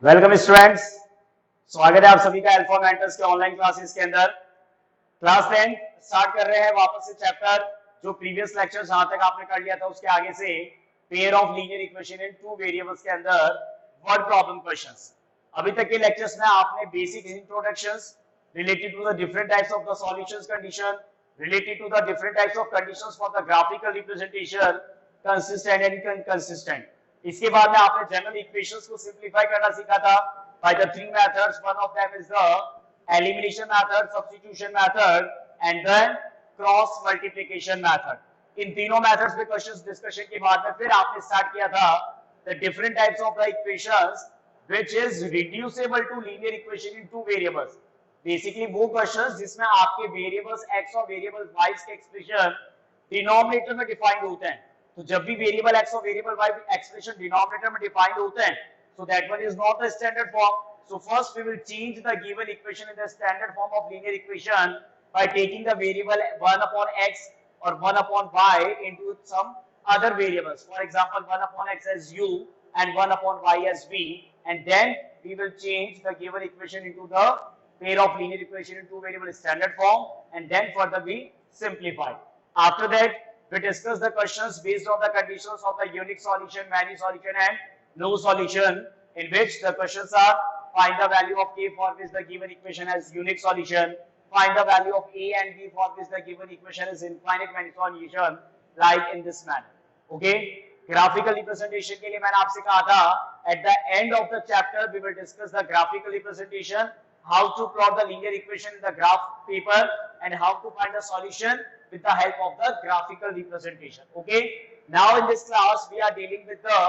Welcome students, स्वागत है आप सभी का अल्फा मेंटर्स के ऑनलाइन क्लासेस के अंदर। क्लास 10 स्टार्ट कर रहे हैं वापस से चैप्टर जो प्रीवियस लेक्चर जहां तक आपने कर लिया था उसके आगे से pair of linear equation in two variables के अंदर वर्ड प्रॉब्लम क्वेश्चंस। अभी तक के लेक्चर्स में आपने basic introductions related to the different types of the solutions condition, related to the different types of conditions for the graphical representation, consistent and inconsistent. इसके बाद में आपने जनरल इक्वेशंस को सिंपलीफाई करना सीखा था by the three methods. One of them is the elimination method, substitution method and then cross multiplication method. इन तीनों मेथड्स पे क्वेश्चंस डिस्कशन के बाद में फिर आपने स्टार्ट किया था the different types of the equations which is reducible to linear equation in two variables. Basically वो क्वेश्चंस जिसमें आपके वेरिएबल्स x और वेरिएबल y के एक्सप्रेशन डिनोमिनेटर में डिफाइंड होते हैं। तो जब भी वेरिएबल x और वेरिएबल y एक्सप्रेशन डिनोमिनेटर में डिफाइंड होते हैं, so that one is not the standard form. So first we will change the given equation in the standard form of linear equation by taking the variable 1 upon x or 1 upon y into some other variables. For example, 1 upon x as u and 1 upon y as v, and then we will change the given equation into the pair of linear equation in two variable standard form, and then further we simplify. After that, we discuss the questions based on the conditions of the unique solution, many solution and no solution, in which the questions are find the value of k for which the given equation has unique solution, find the value of a and b for which the given equation is infinite many solution, like in this manner. Okay, graphical representation के लिए मैंने आपसे कहा था at the end of the chapter we will discuss the graphical representation, how to plot the linear equation in the graph paper and how to find the solution with the help of the graphical representation. Okay, now in this class we are dealing with the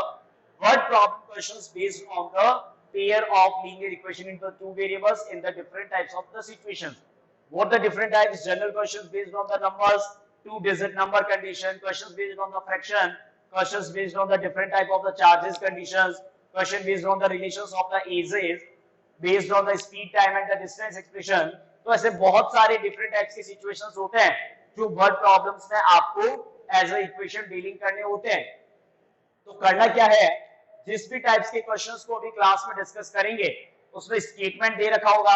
word problem questions based on the pair of linear equation into two variables in the different types of the situations. What the different types? General questions based on the numbers, two-digit number condition, questions based on the fraction, questions based on the different type of the charges conditions, question based on the relations of the ages, based on the speed, time and the distance expression. तो ऐसे बहुत सारे different types के situations होते हैं जो word problems में आपको एज अ इक्वेशन डीलिंग करने होते हैं। तो करना क्या है, जिस भी टाइप्स के क्वेश्चंस को अभी क्लास में डिस्कस करेंगे उसमें स्टेटमेंट दे रखा होगा।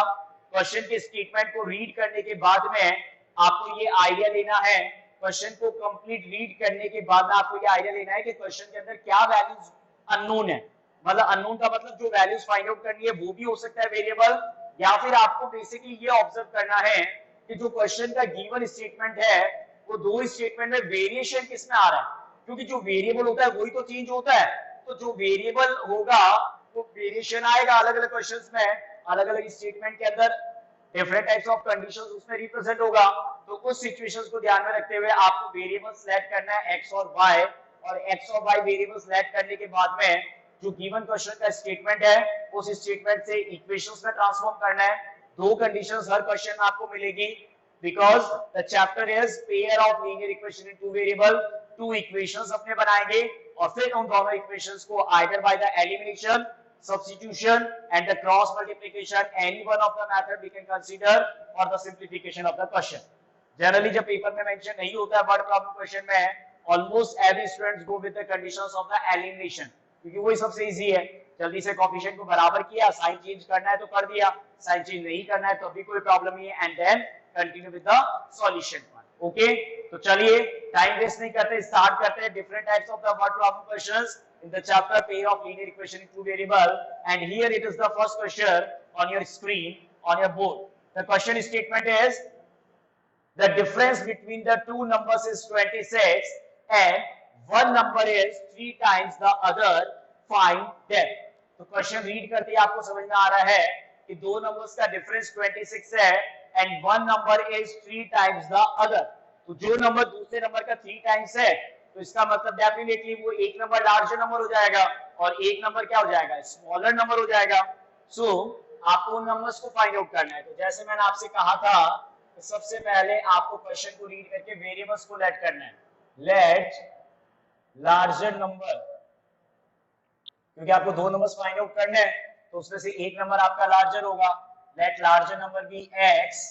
क्वेश्चन के स्टेटमेंट को रीड करने के बाद में आपको ये आइडिया लेना है, क्वेश्चन को कंप्लीट रीड करने के बाद में आपको ये आइडिया लेना है कि क्वेश्चन के अंदर क्या वैल्यूज अननोन है। मतलब अननोन का मतलब जो वैल्यूज फाइंड आउट करनी है वो भी हो सकता है वेरिएबल, या फिर आपको बेसिकली ये ऑब्जर्व करना है कि जो क्वेश्चन का गिवन स्टेटमेंट है वो दो स्टेटमेंट में वेरिएशन किसमें आ रहा है, क्योंकि जो वेरिएबल होता है वही तो चेंज होता है। तो जो वेरिएबल होगा वो वेरिएशन आएगा अलग अलग क्वेश्चंस में, अलग अलग स्टेटमेंट के अंदर डिफरेंट टाइप्स ऑफ कंडीशंस उसमें रिप्रेजेंट होगा। तो उस सिचुएशंस को ध्यान में रखते हुए आपको वेरिएबल सेलेक्ट करना है x और y, और x और y वेरिएबल सेलेक्ट करने के बाद में जो गिवन क्वेश्चन का स्टेटमेंट है उस स्टेटमेंट से इक्वेशंस में ट्रांसफॉर्म करना है। दो कंडीशंस हर क्वेश्चन में आपको मिलेगी, because the chapter is pair of linear equation in two variable, two equations अपने बनाएंगे और फिर उन दोनों equations को either by the elimination, substitution and the cross multiplication, any one of the method we can consider for the simplification of the question. Generally जब paper में mention नहीं होता है वर्ड प्रॉब्लम क्वेश्चन में, almost every students go with the conditions of the elimination, क्योंकि वही सबसे easy है। जल्दी से कोएफिशिएंट को बराबर किया, साइन चेंज करना है तो कर दिया, साइन चेंज नहीं करना है तो भी कोई प्रॉब्लम नहीं है, and then continue with the solution part. Okay, तो चलिए टाइम वेस्ट नहीं करते, स्टार्ट करते हैं different types of the word problem questions in the chapter pair of linear equation in two variable, and here it is the first question on your screen on your board. The question statement is the difference between the two numbers is 26 and one number is 3 times the other, find them. तो question read करते ही आपको समझ में आ रहा है कि दो numbers का डिफरेंस 26 है and one number is 3 times the other. तो जो नंबर दूसरे नंबर का 3 टाइम्स है तो इसका मतलब डेफिनेटली वो एक नंबर लार्जर नंबर हो जाएगा और एक नंबर क्या हो जाएगा, स्मॉलर नंबर हो जाएगा। सो आपको उन नंबर्स को फाइंड आउट करना है। तो जैसे मैंने आपसे कहा था तो सबसे पहले आपको क्वेश्चन को रीड करके वेरिएबल्स को लेट करना है। लेट लार्जर नंबर, क्योंकि आपको दो नंबर्स फाइंड आउट करने हैं तो उसमें से एक नंबर आपका लार्जर होगा। Let larger number be x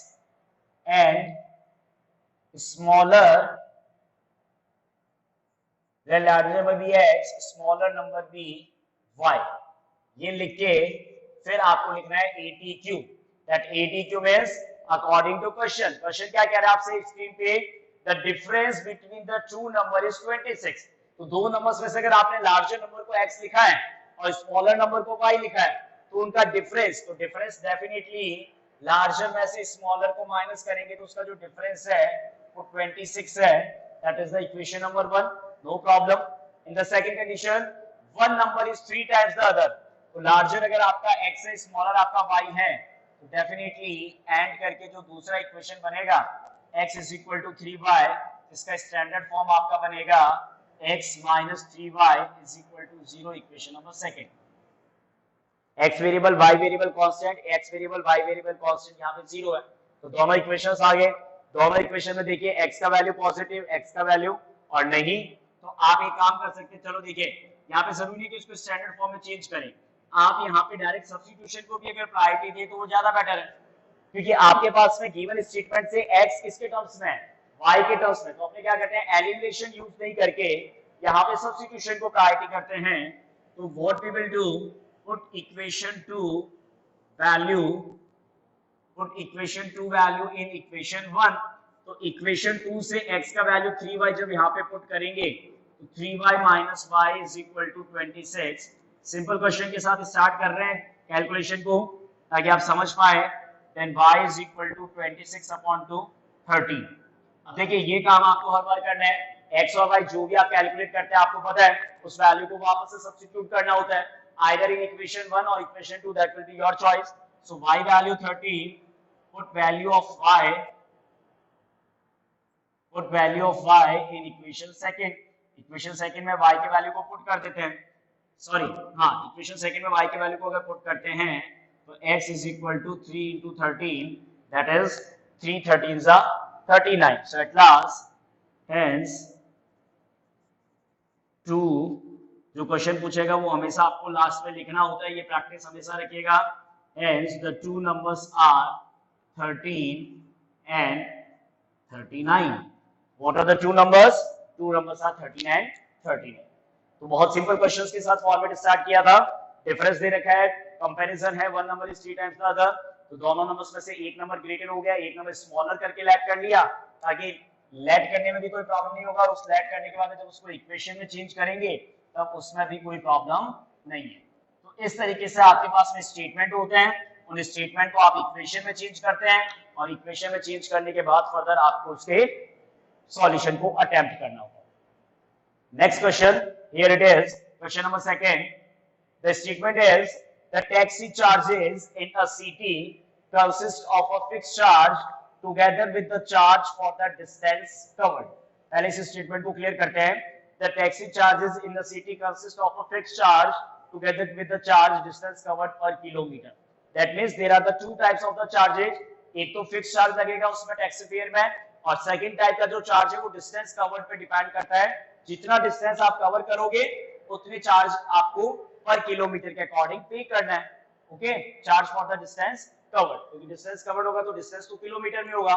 and smaller, let larger number be x, smaller number be y। ये लिख के फिर आपको लिखना है ATQ, that ATQ means according to question. Question क्या कह रहा है आपसे स्क्रीन पे, the difference between the two number is 26। तो दो नंबर्स में से अगर आपने लार्जर नंबर को x लिखा है और स्मॉलर नंबर को y लिखा है तो उनका डिफरेंस, तो डिफरेंस डेफिनेटली लार्जर में से स्मॉलर को माइनस करेंगे तो उसका जो डिफरेंस है वो 26 है। That is the equation number 1, no problem. In the second condition, one number is 3 times the other, तो लार्जर अगर आपका x है, स्मॉलर आपका y है, तो डेफिनेटली एंड करके जो दूसरा इक्वेशन बनेगा x is equal to 3y, इसका स्टैंडर्ड फॉर्म आपका बनेगा x minus 3y is equal to 0, equation number second. x variable y variable constant, x variable y variable constant, यहाँ पे 0 है, तो दोनों इक्वेशंस आ गए। दोनों इक्वेशन में देखिए x का वैल्यू पॉजिटिव, x का वैल्यू और नहीं, तो आप एक काम कर सकते हैं, चलो देखिए यहाँ पे जरूरी नहीं कि इसको स्टैंडर्ड फॉर्म में चेंज करें, आप यहाँ पे डायरेक्ट सब्स्टिट्यूशन को भी अगर प्रायोरिटी दें तो वो ज्यादा बेटर है, क्योंकि आपके पास में गिवन स्टेटमेंट से x किसके टर्म्स में है, y के टर्म्स में, तो अपने क्या करते हैं एलिमिनेशन यूज नहीं करके यहाँ पे सब्स्टिट्यूशन को प्रायोरिटी करते हैं। तो what we will do, put equation two value, put equation two value in equation 1, तो इक्वेशन 2 से x का वैल्यू 3y जब यहाँ पे पुट करेंगे तो 3y minus y is equal to 26। Simple question के साथ स्टार्ट कर रहे हैं कैलकुलेशन को ताकि आप समझ पाए। Then y is equal to 26 upon 2 30। अब देखिए ये काम आपको हर बार करना है, x और y जो भी आप कैलकुलेट करते हैं आपको पता है उस वैल्यू को वापस से सब्स्टिट्यूट करना होता है, आइदर इन इक्वेशन 1 और equation 2, that will be your choice. So y value 30, put value of y, put value of y in equation second, equation second में y के वैल्यू को पुट कर देते हैं, सॉरी हाँ इक्वेशन सेकंड में y के वैल्यू को अगर पुट करते हैं तो x is equal to 3 into 13, that is 3 13s are 39, so at last hence 2, जो क्वेश्चन पूछेगा वो हमेशा आपको लास्ट में लिखना होता है, ये प्रैक्टिस हमेशा रखिएगा। hence the two numbers are 13 and 39. What are the two numbers? Two numbers are 13 and 39. तो बहुत सिंपल क्वेश्चंस के साथ फॉर्मेट स्टार्ट किया था, डिफरेंस दे रखा है, कंपैरिजन है, one number is 3 times the other, तो दोनों नंबर्स में से एक नंबर ग्रेटर हो गया, एक नंबर स्मॉलर करके लेट कर लिया ताकि लेट करने में भी कोई प्रॉब्लम नहीं होगा, और उस लेट करने के बाद जब उसको इक्वेशन में चेंज करेंगे तब उसमें भी कोई प्रॉब्लम नहीं है। तो इस तरीके से आपके पास में स्टेटमेंट होते हैं, उन स्टेटमेंट को आप इक्वेशन में चेंज करते हैं और इक्वेशन में चेंज करने के बाद फर्दर आपको उसके सॉल्यूशन को अटेम्प्ट करना होगा। Next question, here it is question number second. The statement is the taxi charges in a city consist of a fixed charge together with the charge for the distance covered. पहले इस statement को clear करते हैं। The taxi charges in the city consist of a fixed charge together with the charge distance covered per kilometer. That means there are the two types of the charges. एक तो fix charge लगेगा उसमें taxi fare में, और second type का जो charge है वो डिस्टेंस कवर्ड पे डिपेंड करता है, जितना डिस्टेंस आप कवर करोगे उतने चार्ज आपको पर किलोमीटर के अकॉर्डिंग पे करना है। Okay, charge for the distance covered, क्योंकि डिस्टेंस कवर्ड होगा तो डिस्टेंस तो किलोमीटर में होगा।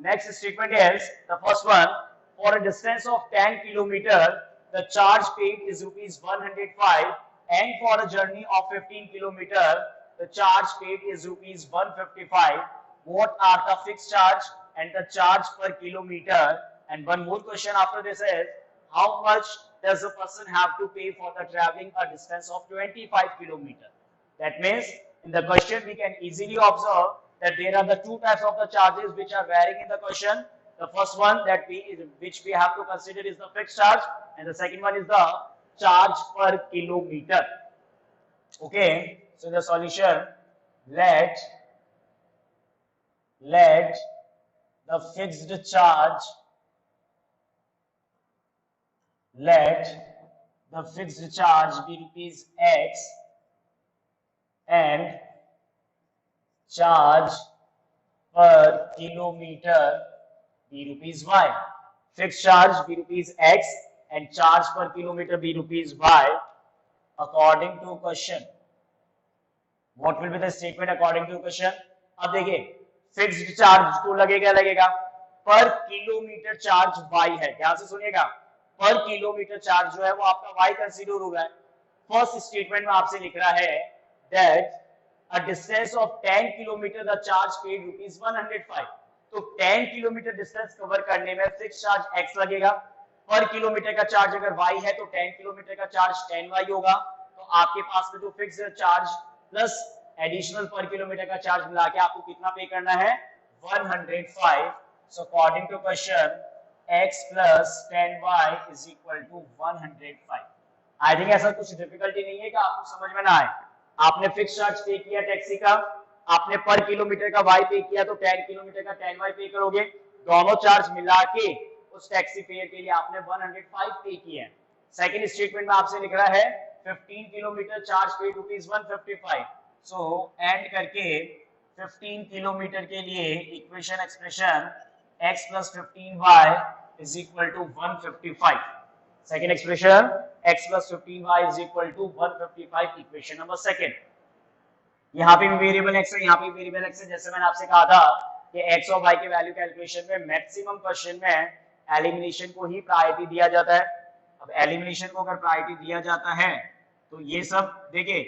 Next statement is the first one, for a distance of 10 kilometre the charge paid is ₹105, and for a journey of 15 kilometer the charge paid is ₹155. What are the fixed charge and the charge per kilometer? And one more question after this is, how much does a person have to pay for the traveling a distance of 25 kilometer? That means in the question we can easily observe that there are the two types of the charges which are varying in the question. The first one which we have to consider is the fixed charge, and the second one is the charge per kilometer. Okay, so the solution, let the fixed charge, let the fixed charge be rupees X and charge per kilometer be rupees Y. Fixed charge be rupees X and charge per kilometer be rupees Y according to question. What will be the statement according to question? अब देखिए fixed charge तो लगेगा पर kilometre charge Y है, ध्यान से सुनिएगा, पर किलोमीटर चार्ज जो है वो आपका Y कंसीडर हो रहा है। फर्स्ट स्टेटमेंट में आपसे लिख रहा है that a distance of 10 kilometre the charge paid ₹105। तो 10 किलोमीटर डिस्टेंस कवर करने में फिक्स चार्ज x लगेगा, पर किलोमीटर का चार्ज अगर y है तो 10 किलोमीटर का चार्ज 10y होगा। तो आपके पास में जो fix charge plus additional per kilometer का चार्ज मिला के आपको कितना पे करना है, 105। So according to question x plus 10y is equal to 105। I think ऐसा कुछ डिफिकल्टी नहीं है कि आपको समझ में ना आए। आपने फिक्स चार्ज पे किया टैक्सी का, आपने पर किलोमीटर का y पे किया, तो 10 किलोमीटर का 10y पे करोगे, दोनों चार्ज मिला के उस टैक्सी फेयर के लिए आपने 105 पे किया है। सेकंड स्टेटमेंट में आपसे लिख रहा है 15 किलोमीटर चार्ज पे ₹155। सो एंड करके 15 किलोमीटर के लिए equation expression x plus 15y is equal to 155। Second expression x plus 15y is equal to 155, equation number second. यहाँ पे भी वेरिएबल x है, यहाँ पे वेरिएबल x है। जैसे मैंने आपसे कहा था कि x और y के वैल्यू कैलकुलेशन में मैक्सिमम क्वेश्चन में एलिमिनेशन को ही प्रायोरिटी दिया जाता है। अब एलिमिनेशन को अगर प्रायोरिटी दिया जाता है तो ये सब देखिए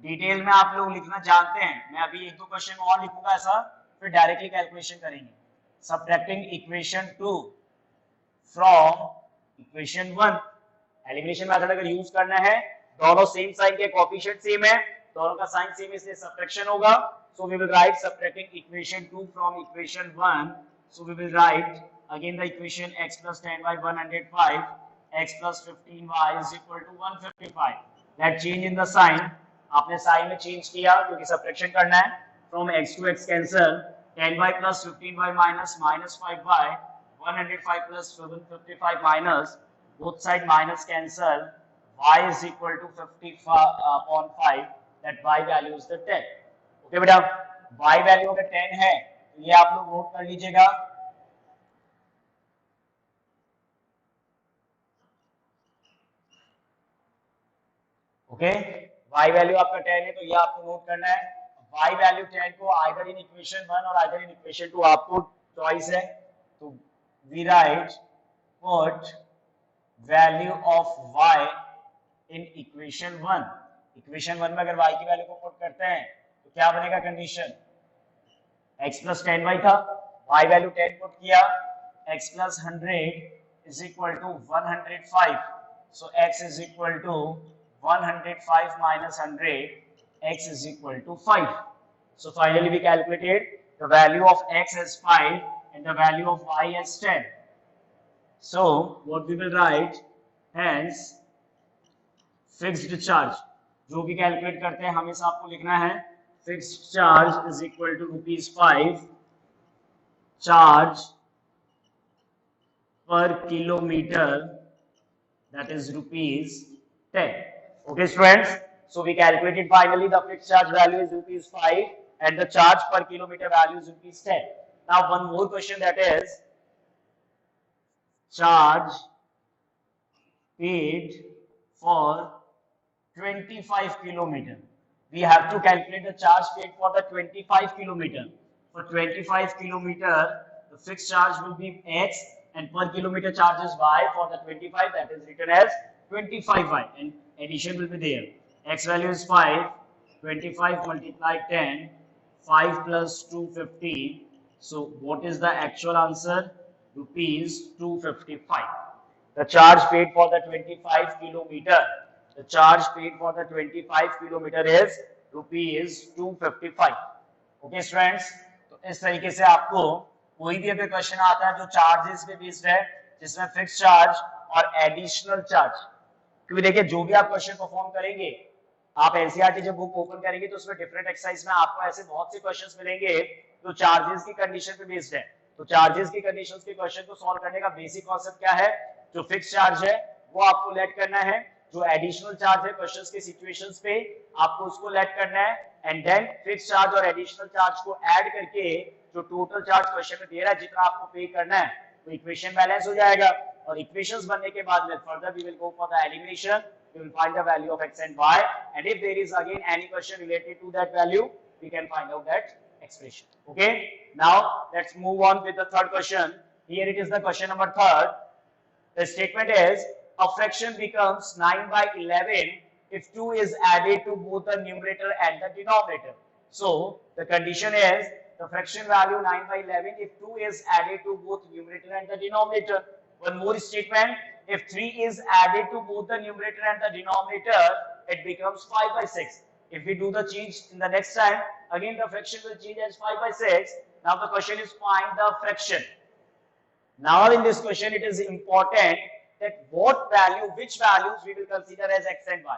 डिटेल में आप लोग लिखना जानते हैं। मैं अभी एक दो क्वेश्चन और लिखूंगा ऐसा, फिर डायरेक्टली कैलकुलेशन करेंगे। Subtracting equation 2 from equation 1, elimination method अगर यूज करना है, दोनों सेम साइन के, कोएफिशिएंट सेम है, दोनों का साइन सेम है, इसलिए सबट्रैक्शन होगा। So we will write subtracting equation 2 from equation 1। So we will write again the equation x plus 10y 105, x plus 15y is equal to 155। That change in the sign, आपने sign में change किया क्योंकि subtraction करना है। From x to x cancel, 10y plus 15y minus 5y, 105 plus 755 minus, both side minus cancel, y is equal to 50/5, that y value is the 10। Okay बेटा, y value अगर 10 है तो ये आप लोग नोट कर लीजिएगा। ओके, y वैल्यू आपका 10 है तो ये आपको नोट करना है। y वैल्यू 10 को आइदर इन इक्वेशन 1 और आइदर इन इक्वेशन 2 आपको चॉइस है। तो we write put value of y in equation 1। Equation 1 में अगर y की वैल्यू को पुट करते हैं तो क्या बनेगा कंडीशन, x plus 10y था, y वैल्यू 10 पुट किया, x plus 100 is equal to 105। so x is equal to 105 minus 100, x is equal to 5। so finally we calculated the value of x as 5 and the value of y as 10। so what we will write, hence fixed charge, जो भी calculate करते हैं हमेशा आपको लिखना है fixed charge is equal to ₹5 charge per kilometer, that is ₹10। okay students, so we calculated finally the fixed charge value is ₹5 and the charge per kilometer value is ₹10। now one more question, that is charge paid for 25 kilometer। we have to calculate the charge paid for the 25 kilometer। for 25 kilometer the fixed charge will be x and per kilometer charge is y। for the 25 that is written as 25y and addition will be there। x value is 5, 25 multiplied 10, 5 plus 250। so what is the actual answer, ₹255। the charge paid for the 25 kilometer, the charge paid for the 25 kilometer is ₹255। okay students, तो इस तरीके से आपको कोई भी अगर question आता है जो चार्जेस पे बेस्ड है, जिसमें फिक्स चार्ज और एडिशनल चार्ज, क्योंकि देखिए जो भी आप क्वेश्चन परफॉर्म करेंगे, आप एनसीईआरटी जब बुक ओपन करेंगे तो उसमें डिफरेंट एक्सरसाइज में आपको ऐसे बहुत से क्वेश्चंस मिलेंगे जो चार्जेस की कंडीशन पे बेस्ड है। तो चार्जेस की कंडीशंस के क्वेश्चन को सॉल्व करने का बेसिक कांसेप्ट क्या है, जो फिक्स चार्ज है वो आपको लेट करना है, जो एडिशनल चार्ज है क्वेश्चंस के सिचुएशंस पे आपको उसको लेट करना है, एंड देन फिक्स चार्ज और एडिशनल चार्ज को ऐड करके जो टोटल चार्ज क्वेश्चन में दे रहा है जितना आपको पे करना है, तो इक्वेशन बैलेंस हो जाएगा। और इक्वेशंस बनने के बाद में further we will go for the elimination, we will find the value of x and y, and if there is again any question related to that value, we can find out that expression। okay, now let's move on with the third question। here it is the question number 3rd। the statement is a fraction becomes 9/11 if 2 is added to both the numerator and the denominator। So the condition is the fraction value 9 by 11 if 2 is added to both numerator and the denominator. One more statement, if 3 is added to both the numerator and the denominator, it becomes 5 by 6. If we do the change in the next time, again the fraction will change as 5 by 6. Now the question is find the fraction. Now in this question it is important that which values we will consider as x and y.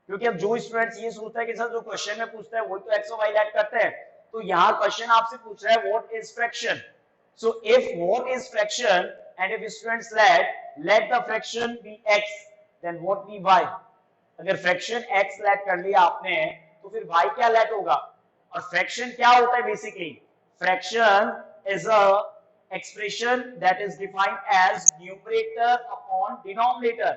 क्योंकि अब जो students ये सोचता है कि sir जो question में पूछता है वही तो x और y ऐड करते हैं, तो यहाँ क्वेश्चन आपसे पूछ रहा है what is fraction. So if what is fraction and if students let the fraction be x, then what be y. अगर फ्रैक्शन x लेट कर लिया आपने तो फिर y क्या लेट होगा. और फ्रैक्शन क्या होता है basically, fraction is a expression that is defined as numerator upon denominator.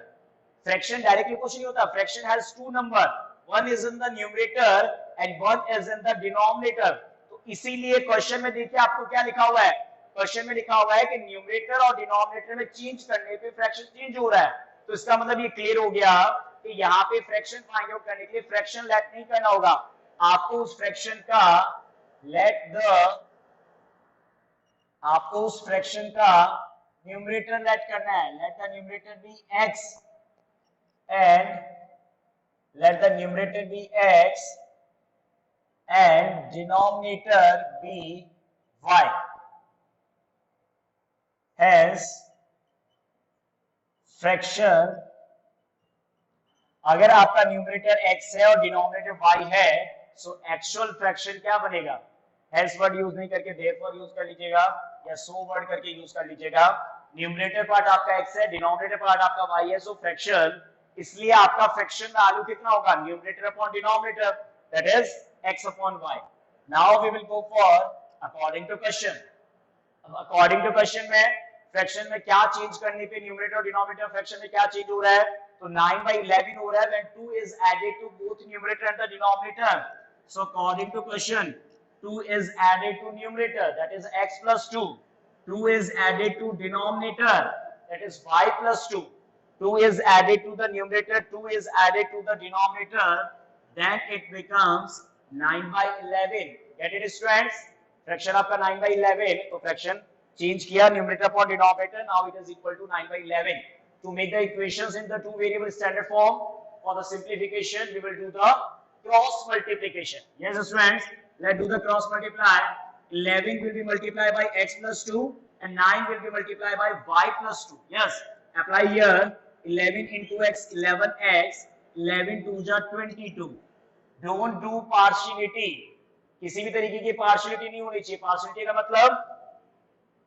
Fraction directly कुछ नहीं होता. Fraction has two number, one is in the numerator and one is in the denominator. तो इसीलिए क्वेश्चन में देखिए आपको क्या लिखा हुआ है. क्वेश्चन में लिखा हुआ है कि न्यूमरेटर और डिनोमिनेटर में चेंज करने पे फ्रैक्शन चेंज हो रहा है. तो इसका मतलब ये क्लियर हो गया कि यहाँ पे फ्रैक्शन फाइंड आउट करने के लिए फ्रैक्शन लेट नहीं करना होगा. आपको उस फ्रैक्शन का न्यूमरेटर लेट करना है. Let the numerator be x and let the numerator be x and denominator be y. Hence fraction, अगर आपका न्यूमरेटर x है और डिनोमिनेटर y है, सो एक्चुअल फ्रैक्शन क्या बनेगा. हेल्स वर्ड यूज नहीं करके देयरफॉर यूज कर लीजिएगा या सो वर्ड करके यूज कर लीजिएगा. न्यूमरेटर पार्ट आपका x है, डिनोमिनेटर पार्ट आपका y है. सो फ्रैक्शन, इसलिए आपका फ्रैक्शन वैल्यू कितना होगा, numerator upon denominator, that is x upon y. Now we will go for according to question. अब अकॉर्डिंग टू क्वेश्चन में फ्रैक्शन में क्या चेंज करने पे न्यूमरेटर और डिनोमिनेटर फ्रैक्शन में क्या चेंज हो रहा है. तो 9 by 11 हो रहा है when 2 is added to both numerator and the denominator. So according to question, 2 is added to numerator, that is x plus 2. 2 is added to denominator, that is y plus 2. 2 is added to the numerator, 2 is added to the denominator, then it becomes 9 by 11. Get it students? Fraction आपका 9 by 11, तो fraction change किया numerator upon denominator, now it is equal to 9 by 11. To make the equations in the two variable standard form, for the simplification we will do the cross multiplication. Yes students, let's do the cross multiply. 11 will be multiplied by x plus 2 and 9 will be multiplied by y plus 2. Yes, apply here. 11 into x, 11x, 11 2 जा 22. Don't do partiality. किसी भी तरीके की partiality नहीं होनी चाहिए. Partiality का मतलब,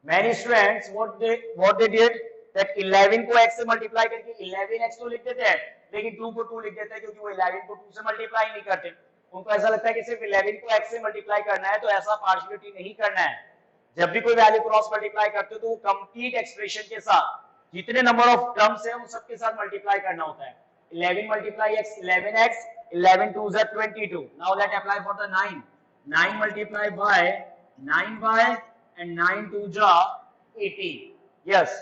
many students what they did that 11 को x से मल्टीप्लाई करके 11x तो लिख देते हैं, लेकिन 2 को 2 लिख देते हैं क्योंकि वो 11 को 2 से मल्टीप्लाई नहीं करते. उनको ऐसा लगता है कि सिर्फ 11 को x से मल्टीप्लाई करना है, तो ऐसा पार्शियलिटी नहीं करना है. जब भी कोई वैल्यू क्रॉस मल्टीप्लाई करते हो तो वो कंप्लीट एक्सप्रेशन के साथ जितने नंबर ऑफ टर्म्स है उन सबके साथ मल्टीप्लाई करना होता है. 11 multiply x 11x, 11 2 is 22. Now let apply for the 9. 9 multiply by 9y and 9 2 is 18. Yes,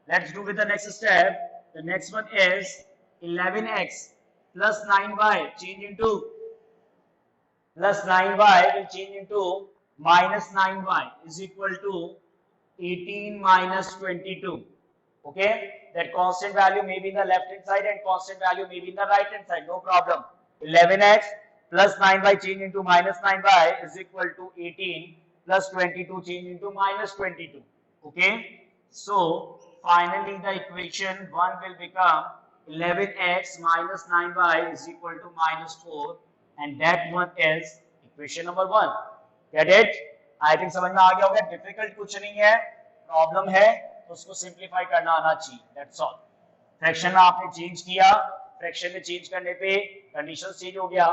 let's do with the next step. The next one is 11x plus 9y change into plus 9y will change into minus 9y is equal to 18 minus 22. Okay, that constant value may be in the left hand side and constant value may be in the right hand side, no problem. 11x plus 9y change into minus 9y is equal to 18 plus 22 change into minus 22. Okay, so finally the equation 1 will become 11x minus 9y is equal to minus 4, and that one is equation number 1. Get it? I think समझ में आ गया होगा. Difficult कुछ नहीं है, problem है तो उसको सिंप्लीफाई करना आना चाहिए, दैट्स ऑल. फ्रैक्शन में आपने चेंज किया, फ्रैक्शन में चेंज करने पे कंडीशन चेंज हो गया.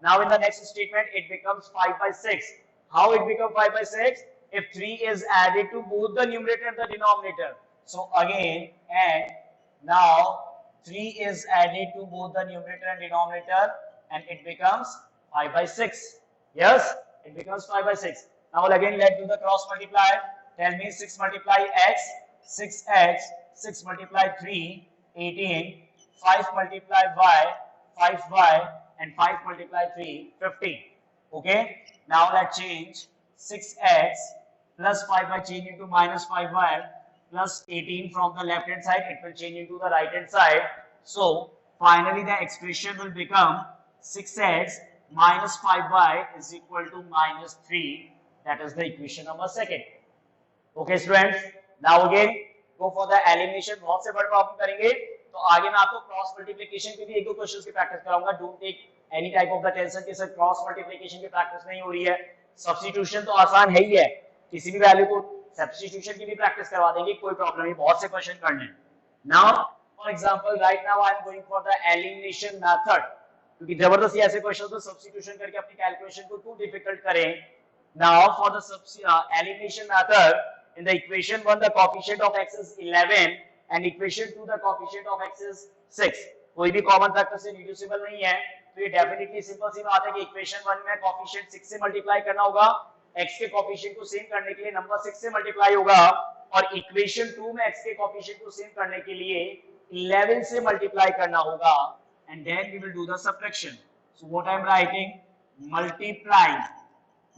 Now in the next statement it becomes 5 by 6. How it become 5 by 6? if 3 is added to both the numerator and the denominator. So again, and now 3 is added to both the numerator and denominator and it becomes 5 by 6. Yes, it becomes 5 by 6. Now again let's do the cross multiply. Tell me 6 multiply x, 6x, 6 multiply 3, 18, 5 multiply y, 5y, and 5 multiply 3, 15. Okay. Now let's change 6x plus 5y change into minus 5y plus 18 from the left hand side. It will change into the right hand side. So finally the expression will become 6x minus 5y is equal to minus 3. That is the equation number second. Okay students, now again go for the elimination. बहुत से बड़े problem करेंगे तो आगे मैं आपको cross multiplication के भी एक दो क्वेश्चंस की प्रैक्टिस कराऊंगा. Don't take any type of the tension कि सर क्रॉस मल्टीप्लिकेशन की प्रैक्टिस नहीं हो रही है. सब्स्टिट्यूशन तो आसान है ही है, किसी भी वैल्यू को सब्स्टिट्यूशन की भी प्रैक्टिस करवा देंगे, कोई प्रॉब्लम नहीं. बहुत से क्वेश्चन करने हैं. Now for example right now I am going for the elimination method, क्योंकि जबरदस्ती ऐसे क्वेश्चन तो सब्स्टिट्यूशन करके अपनी कैलकुलेशन को क्यों डिफिकल्ट करें. Now for the elimination method, in the equation 1 the coefficient of x is 11 and equation 2 the coefficient of x is 6. कोई भी कॉमन फैक्टर से रिड्यूसिबल नहीं है, तो ये डेफिनेटली सिंपल सी बात है कि इक्वेशन 1 में कोएफिशिएंट 6 से मल्टीप्लाई करना होगा, x के कोएफिशिएंट को सेम करने के लिए नंबर 6 से मल्टीप्लाई होगा, और इक्वेशन 2 में x के कोएफिशिएंट को सेम करने के लिए 11 से मल्टीप्लाई करना होगा, and then we will do the subtraction. So what I am writing, multiplying,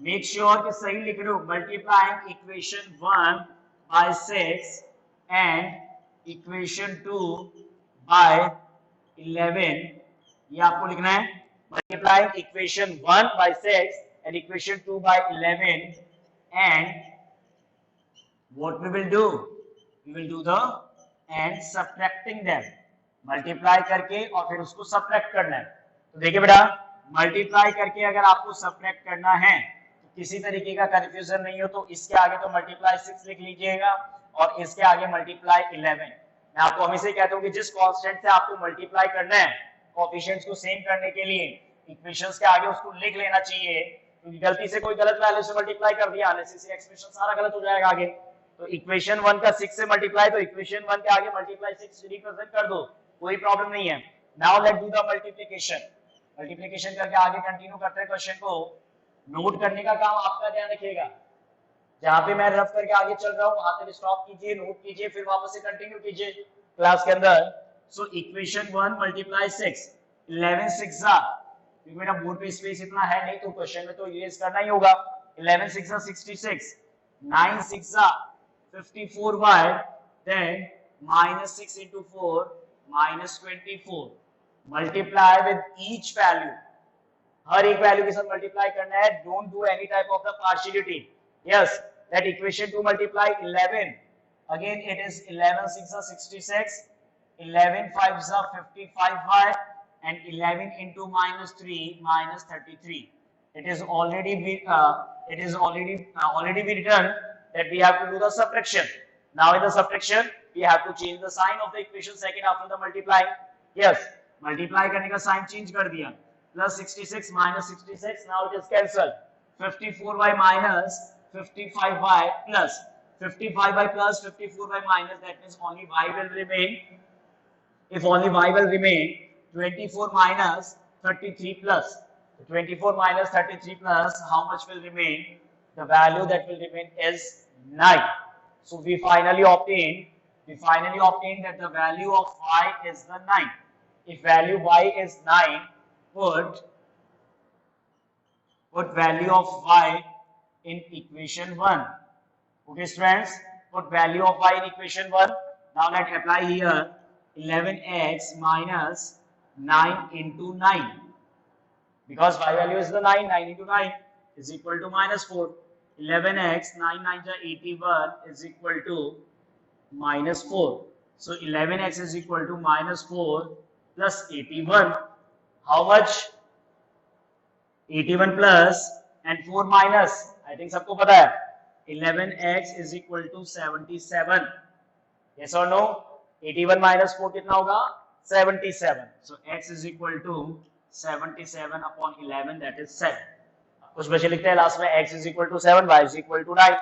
make sure कि सही लिख लो, multiplying equation 1 by 6 and equation 2 by 11. ये आपको लिखना है, multiplying equation 1 by 6 and equation 2 by 11, and what we will do, we will do the and subtracting them. Multiply करके और फिर उसको सब्ट्रैक्ट करना है. तो देखिए बेटा, मल्टीप्लाई करके अगर आपको सब्ट्रैक्ट करना है, किसी तरीके का कंफ्यूजन नहीं हो तो इसके आगे तो मल्टीप्लाई 6 लिख लीजिएगा और इसके आगे मल्टीप्लाई 11. मैं आपको हमेशा कहता हूं कि जिस कांस्टेंट से आपको मल्टीप्लाई करना है, कोएफिशिएंट्स को सेम करने के लिए इक्वेशंस के आगे उसको लिख लेना चाहिए, क्योंकि गलती से कोई गलत वैल्यू से मल्टीप्लाई कर दिया, अननेसेसरी एक्सप्रेशन सारा गलत हो जाएगा आगे. तो इक्वेशन 1 का 6 से मल्टीप्लाई, तो इक्वेशन 1 के आगे मल्टीप्लाई 6 रिप्रेजेंट कर दो, कोई प्रॉब्लम नहीं है. Now let's do the multiplication. Multiplication करके आगे कंटिन्यू करते हैं. क्वेश्चन को नोट करने का काम आपका ध्यान रखिएगा. जहां पे मैं रफ करके आगे चल रहा हूं वहां तक स्टॉप कीजिए, नोट कीजिए, फिर वापस से कंटिन्यू कीजिए क्लास के अंदर. सो इक्वेशन 1 मल्टीप्लाई 6, 11 6 क्योंकि मेरा बोर्ड पे स्पेस इतना है नहीं तो क्वेश्चन में तो इरेज करना ही होगा. 11 6 66, 9 6 54y, then minus 6 into 4 minus 24. Multiply with each value. हर एक वैल्यू के साथ मल्टीप्लाई करना है. Don't do any type of the partiality. Yes, that equation 2 multiply 11, again it is 11 6 66, 11 5 55y, and 11 into minus 3 minus 33. It is already be written that we have to do the subtraction. Now in the subtraction we have to change the sign of the equation second after the multiplying. Yes, multiply करने का sign change कर दिया. Plus 66 minus 66, now it is cancelled. 54y minus 55y plus 55y plus 54y minus, that means only y will remain. If only y will remain, 24 minus 33 plus 24 minus 33 plus, how much will remain? The value that will remain is 9. So we finally obtain that the value of y is the 9. If value y is 9, put value of y in equation 1. Okay students, put value of y in equation 1. Now let's apply here 11x minus 9 into 9. Because y value is the 9, 9 into 9 is equal to minus 4. 11x, 9 9 is 81 is equal to minus 4. So 11x is equal to minus 4 plus 81. How much? 81 plus and 4 minus. I think सबको पता है. 11x is equal to 77. Yes or no? 81 minus 4 कितना होगा? 77. So x is equal to 77 upon 11, that is 7. कुछ बच्चे लिखते हैं last में x is equal to 7, y is equal to 9.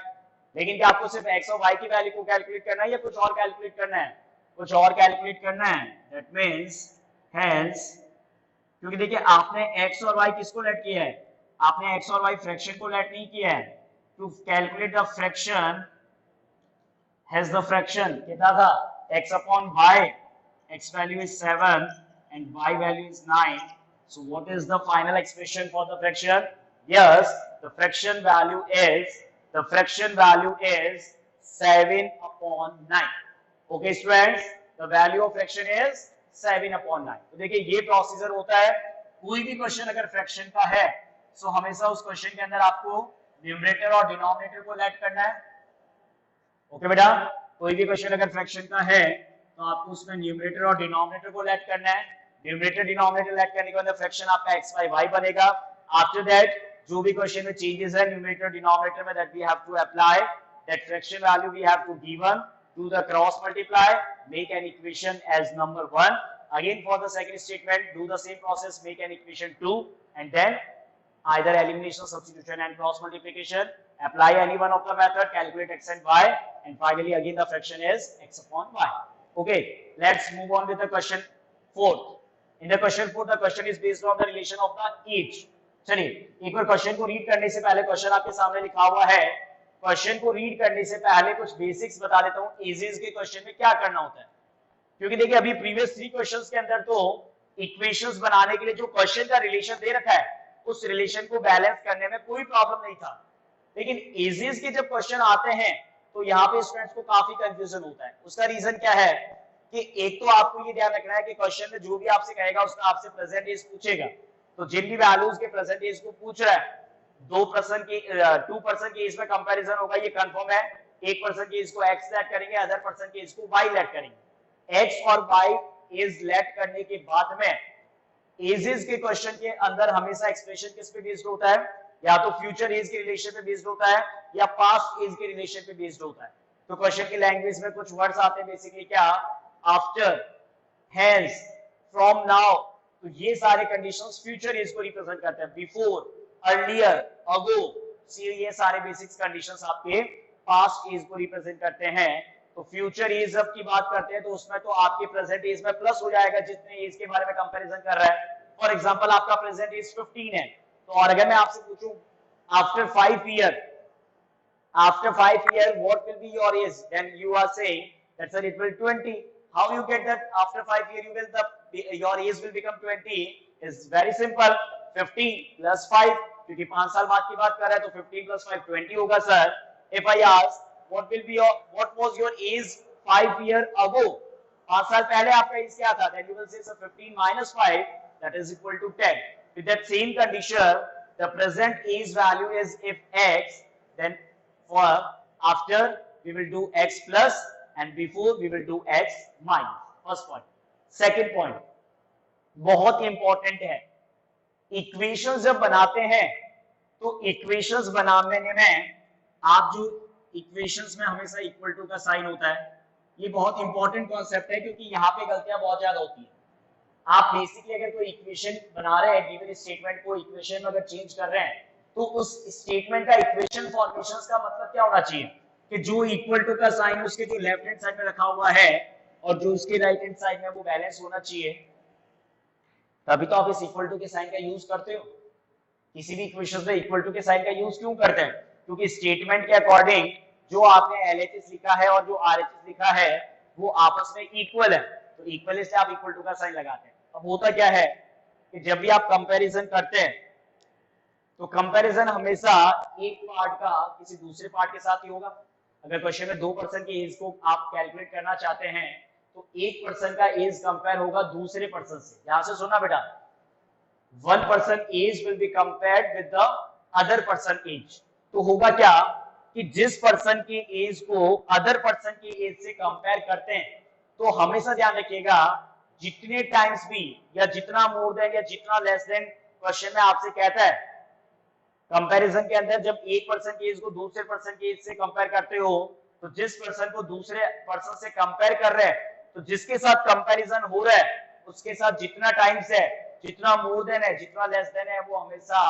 लेकिन क्या आपको सिर्फ x और y की वैल्यू को कैलकुलेट करना है या कुछ और कैलकुलेट करना है? कुछ और कैलकुलेट करना है. That means hence, क्योंकि देखिए आपने x और y किसको लेट किया है? आपने x और y फ्रैक्शन को लेट नहीं किया है. To calculate the fraction, has the fraction कितना था? x upon y. X value is 7 and y value is 9. So what is the final expression for the fraction? Yes, the fraction value is 7/9. Okay students, the value of fraction is 7/9. तो देखिए ये procedure होता है, कोई भी question अगर fraction का है तो हमेशा उस क्वेश्चन के अंदर आपको न्यूमरेटर और डिनोमिनेटर को ऐड करना है। ओके बेटा, कोई भी क्वेश्चन अगर फ्रैक्शन का है तो आपको उसमें न्यूमरेटर और डिनोमिनेटर को ऐड करना है। न्यूमरेटर डिनोमिनेटर ऐड करने के बाद फ्रैक्शन आपका x by y बनेगा। आफ्टर दैट जो भी क्वेश्चन में चेंजेस है न्यूमरेटर डिनोमिनेटर में, that we have to apply that fraction value we have to given, do the cross multiply, make an equation as number 1. Again for the second statement, do the same process, make an equation 2, and then either elimination, substitution and cross multiplication, apply any one of the method, calculate x and y, and finally again the fraction is x upon y. Okay, let's move on with the question 4. In the question 4, the question is based on the relation of the age. चलिए एक बार question को read करने से पहले, question आपके सामने लिखा हुआ है, क्वेश्चन को रीड करने से पहले कुछ बेसिक्स बता देता हूं एजेस के क्वेश्चन में क्या करना होता है। क्योंकि देखिए अभी प्रीवियस 3 क्वेश्चंस के अंदर तो इक्वेशंस बनाने के लिए जो क्वेश्चन का रिलेशन दे रखा है उस रिलेशन को बैलेंस करने में कोई प्रॉब्लम नहीं था, लेकिन एजेस के जब क्वेश्चन आते हैं तो यहाँ पे स्टूडेंट्स को काफी कंफ्यूजन होता है। उसका रीजन क्या है कि एक तो आपको ये ध्यान रखना है कि क्वेश्चन में जो भी आपसे कहेगा उसका आपसे प्रेजेंट एज पूछेगा, तो जिन भी वैल्यूज के प्रेजेंट एज को पूछ रहा है 2% की 2% की एज में कंपैरिजन होगा, ये कंफर्म है। 1% की एज को x लेट करेंगे, अदर पर्सन की एज को y लेट करेंगे। x और y एज लेट करने के बाद में एजेस के क्वेश्चन के अंदर हमेशा एक्सप्रेशन किस पे बेस्ड होता है, या तो फ्यूचर एज के रिलेशन पे बेस्ड होता है या पास्ट एज के रिलेशन पे बेस्ड होता है। तो क्वेश्चन की लैंग्वेज में कुछ वर्ड्स आते हैं बेसिकली क्या, आफ्टर, हेंस, फ्रॉम, नाउ, तो ये सारे कंडीशंस फ्यूचर एज को रिप्रेजेंट करते हैं। बिफोर, अर्लियर, अगो, ये सारे बेसिक्स कंडीशंस आपके पास्ट एज को रिप्रेजेंट करते हैं। तो फ्यूचर एज जब की बात करते हैं तो उसमें तो आपके प्रेजेंट एज में प्लस हो जाएगा जितने एज के बारे में कंपैरिजन कर रहा है। फॉर एग्जांपल आपका प्रेजेंट एज 15 है, तो और अगर मैं आपसे पूछूं after 5 year what will be your age, then you are saying that sir it will 20. How you get that after 5 year your age will become 20? is very simple, 15 plus 5, क्योंकि 5 साल बाद की बात कर रहा है तो 15 plus 5 20 होगा sir. If I ask what was your age 5 year ago, 5 साल पहले आपका एज क्या था, then you will say sir 15 minus 5 that is equal to 10. With that same condition, the present age value is if x, then for after we will do x plus and before we will do x minus. First point. Second point बहुत important है, equations जब बनाते हैं तो equations बनाने में आप जो इक्वेशंस में हमेशा इक्वल टू का साइन होता है, ये बहुत इंपॉर्टेंट कॉन्सेप्ट है क्योंकि यहाँ पे गलतियां बहुत ज्यादा होती है। आप बेसिकली अगर कोई इक्वेशन बना रहे हैं, गिवन स्टेटमेंट को इक्वेशन में अगर चेंज कर रहे हैं तो उस स्टेटमेंट का इक्वेशन फॉर्मेशंस का मतलब क्या होना चाहिए कि जो इक्वल टू का साइन उसके जो लेफ्ट हैंड साइड में रखा हुआ है और जो उसके राइट हैंड साइड में वो बैलेंस होना चाहिए, तभी तो आप इस इक्वल टू के साइन का यूज करते हो। किसी भी इक्वेशन में इक्वल टू के साइन का यूज क्यों करते हैं, क्योंकि स्टेटमेंट के अकॉर्डिंग जो आपने LHS लिखा है और जो RHS लिखा है वो आपस में इक्वल है, तो इक्वल से आप इक्वल टू का साइन लगाते हैं। अब होता क्या है कि जब भी आप कंपैरिजन करते हैं तो कंपैरिजन हमेशा एक पार्ट का किसी दूसरे पार्ट के साथ ही होगा। अगर क्वेश्चन में 2% की एज को आप कैलकुलेट करना चाहते हैं तो 1% का एज कंपेयर होगा दूसरे पर्सन से। यहां से सुना बेटा, 1% age will be compared with the other person age. तो होगा क्या कि जिस पर्सन की एज को अदर पर्सन की एज से कंपेयर करते हैं तो हमेशा ध्यान रखिएगा जितने टाइम्स भी या जितना मोर देन या जितना लेस देन क्वेश्चन में आपसे कहता है, कंपैरिजन के अंदर जब एक पर्सन की एज को दूसरे पर्सन की एज से कंपेयर करते हो तो जिस पर्सन को दूसरे पर्सन से कंपेयर कर रहे हैं तो जिसके साथ कंपैरिजन हो रहा है उसके साथ जितना टाइम्स है, जितना मोर देन है, जितना लेस देन है, वो हमेशा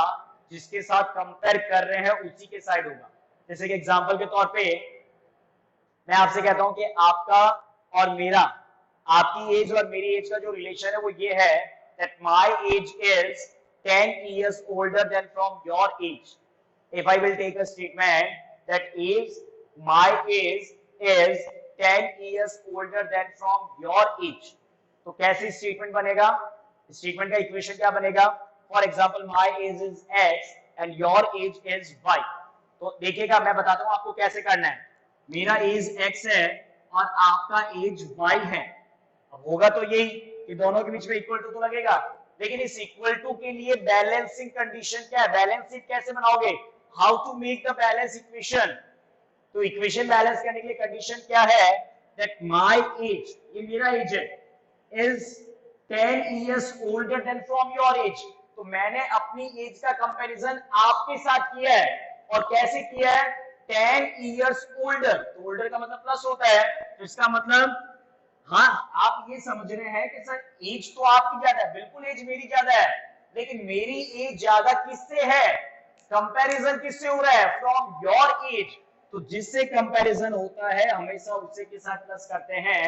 जिसके साथ कंपेयर कर रहे हैं उसी के साइड होगा। जैसे कि एग्जांपल के तौर पे मैं आपसे कहता हूं कि आपका और मेरा, आपकी एज और मेरी एज का जो रिलेशन है वो ये है that my age is 10 years older than from your age. If I will take a statement that my age is 10 years older than from your age, तो कैसे स्टेटमेंट बनेगा, स्टेटमेंट का इक्वेशन क्या बनेगा, for example my age is x and your age is y। तो देखिएगा मैं बताता हूं आपको कैसे करना है। मेरा एज x है और आपका एज y है। अब होगा तो यही कि दोनों के बीच में इक्वल टू तो लगेगा, लेकिन इस इक्वल टू के लिए बैलेंसिंग कंडीशन क्या है, बैलेंस शीट कैसे बनाओगे, how to make the balance equation. तो इक्वेशन बैलेंस करने के लिए कंडीशन क्या है, दैट माय एज, ये मेरा एज है, is 10 years older than from your age। तो मैंने अपनी एज का कंपैरिजन आपके साथ किया है, और कैसे किया है, 10 years older। तो older का मतलब प्लस होता है, तो इसका मतलब हाँ आप ये समझ रहे हैं कि सर एज तो आपकी ज्यादा है, बिल्कुल एज मेरी ज्यादा है, लेकिन मेरी एज ज्यादा किससे है, कंपैरिजन किससे हो रहा है, फ्रॉम योर एज। तो जिससे कंपैरिजन होता है हमेशा उससे के साथ प्लस करते हैं,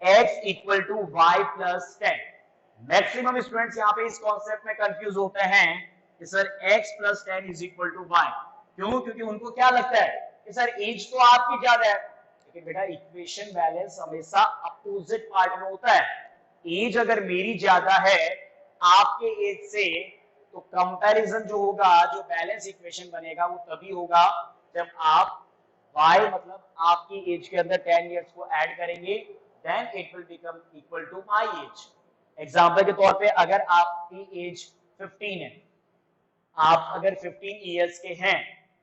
x equal to y plus 10। Maximum students यहाँ पे इस कॉन्सेप्ट में कंफ्यूज होते हैं कि sir x plus 10 is equal to y. क्यों, क्योंकि उनको क्या लगता है कि सर एज तो आपकी ज्यादा है, लेकिन बेटा इक्वेशन बैलेंस हमेशा अपोजिट पार्ट में होता है। एज अगर मेरी ज्यादा है आपके एज से, तो कंपैरिजन जो होगा, जो बैलेंस इक्वेशन बनेगा वो तभी होगा जब आप y मतलब आपकी एज के अंदर 10 इयर्स को ऐड करेंगे, then it will become equal to my age. Example के तौर पे अगर आपकी एज 15 है, आप अगर 15 इयर्स के हैं,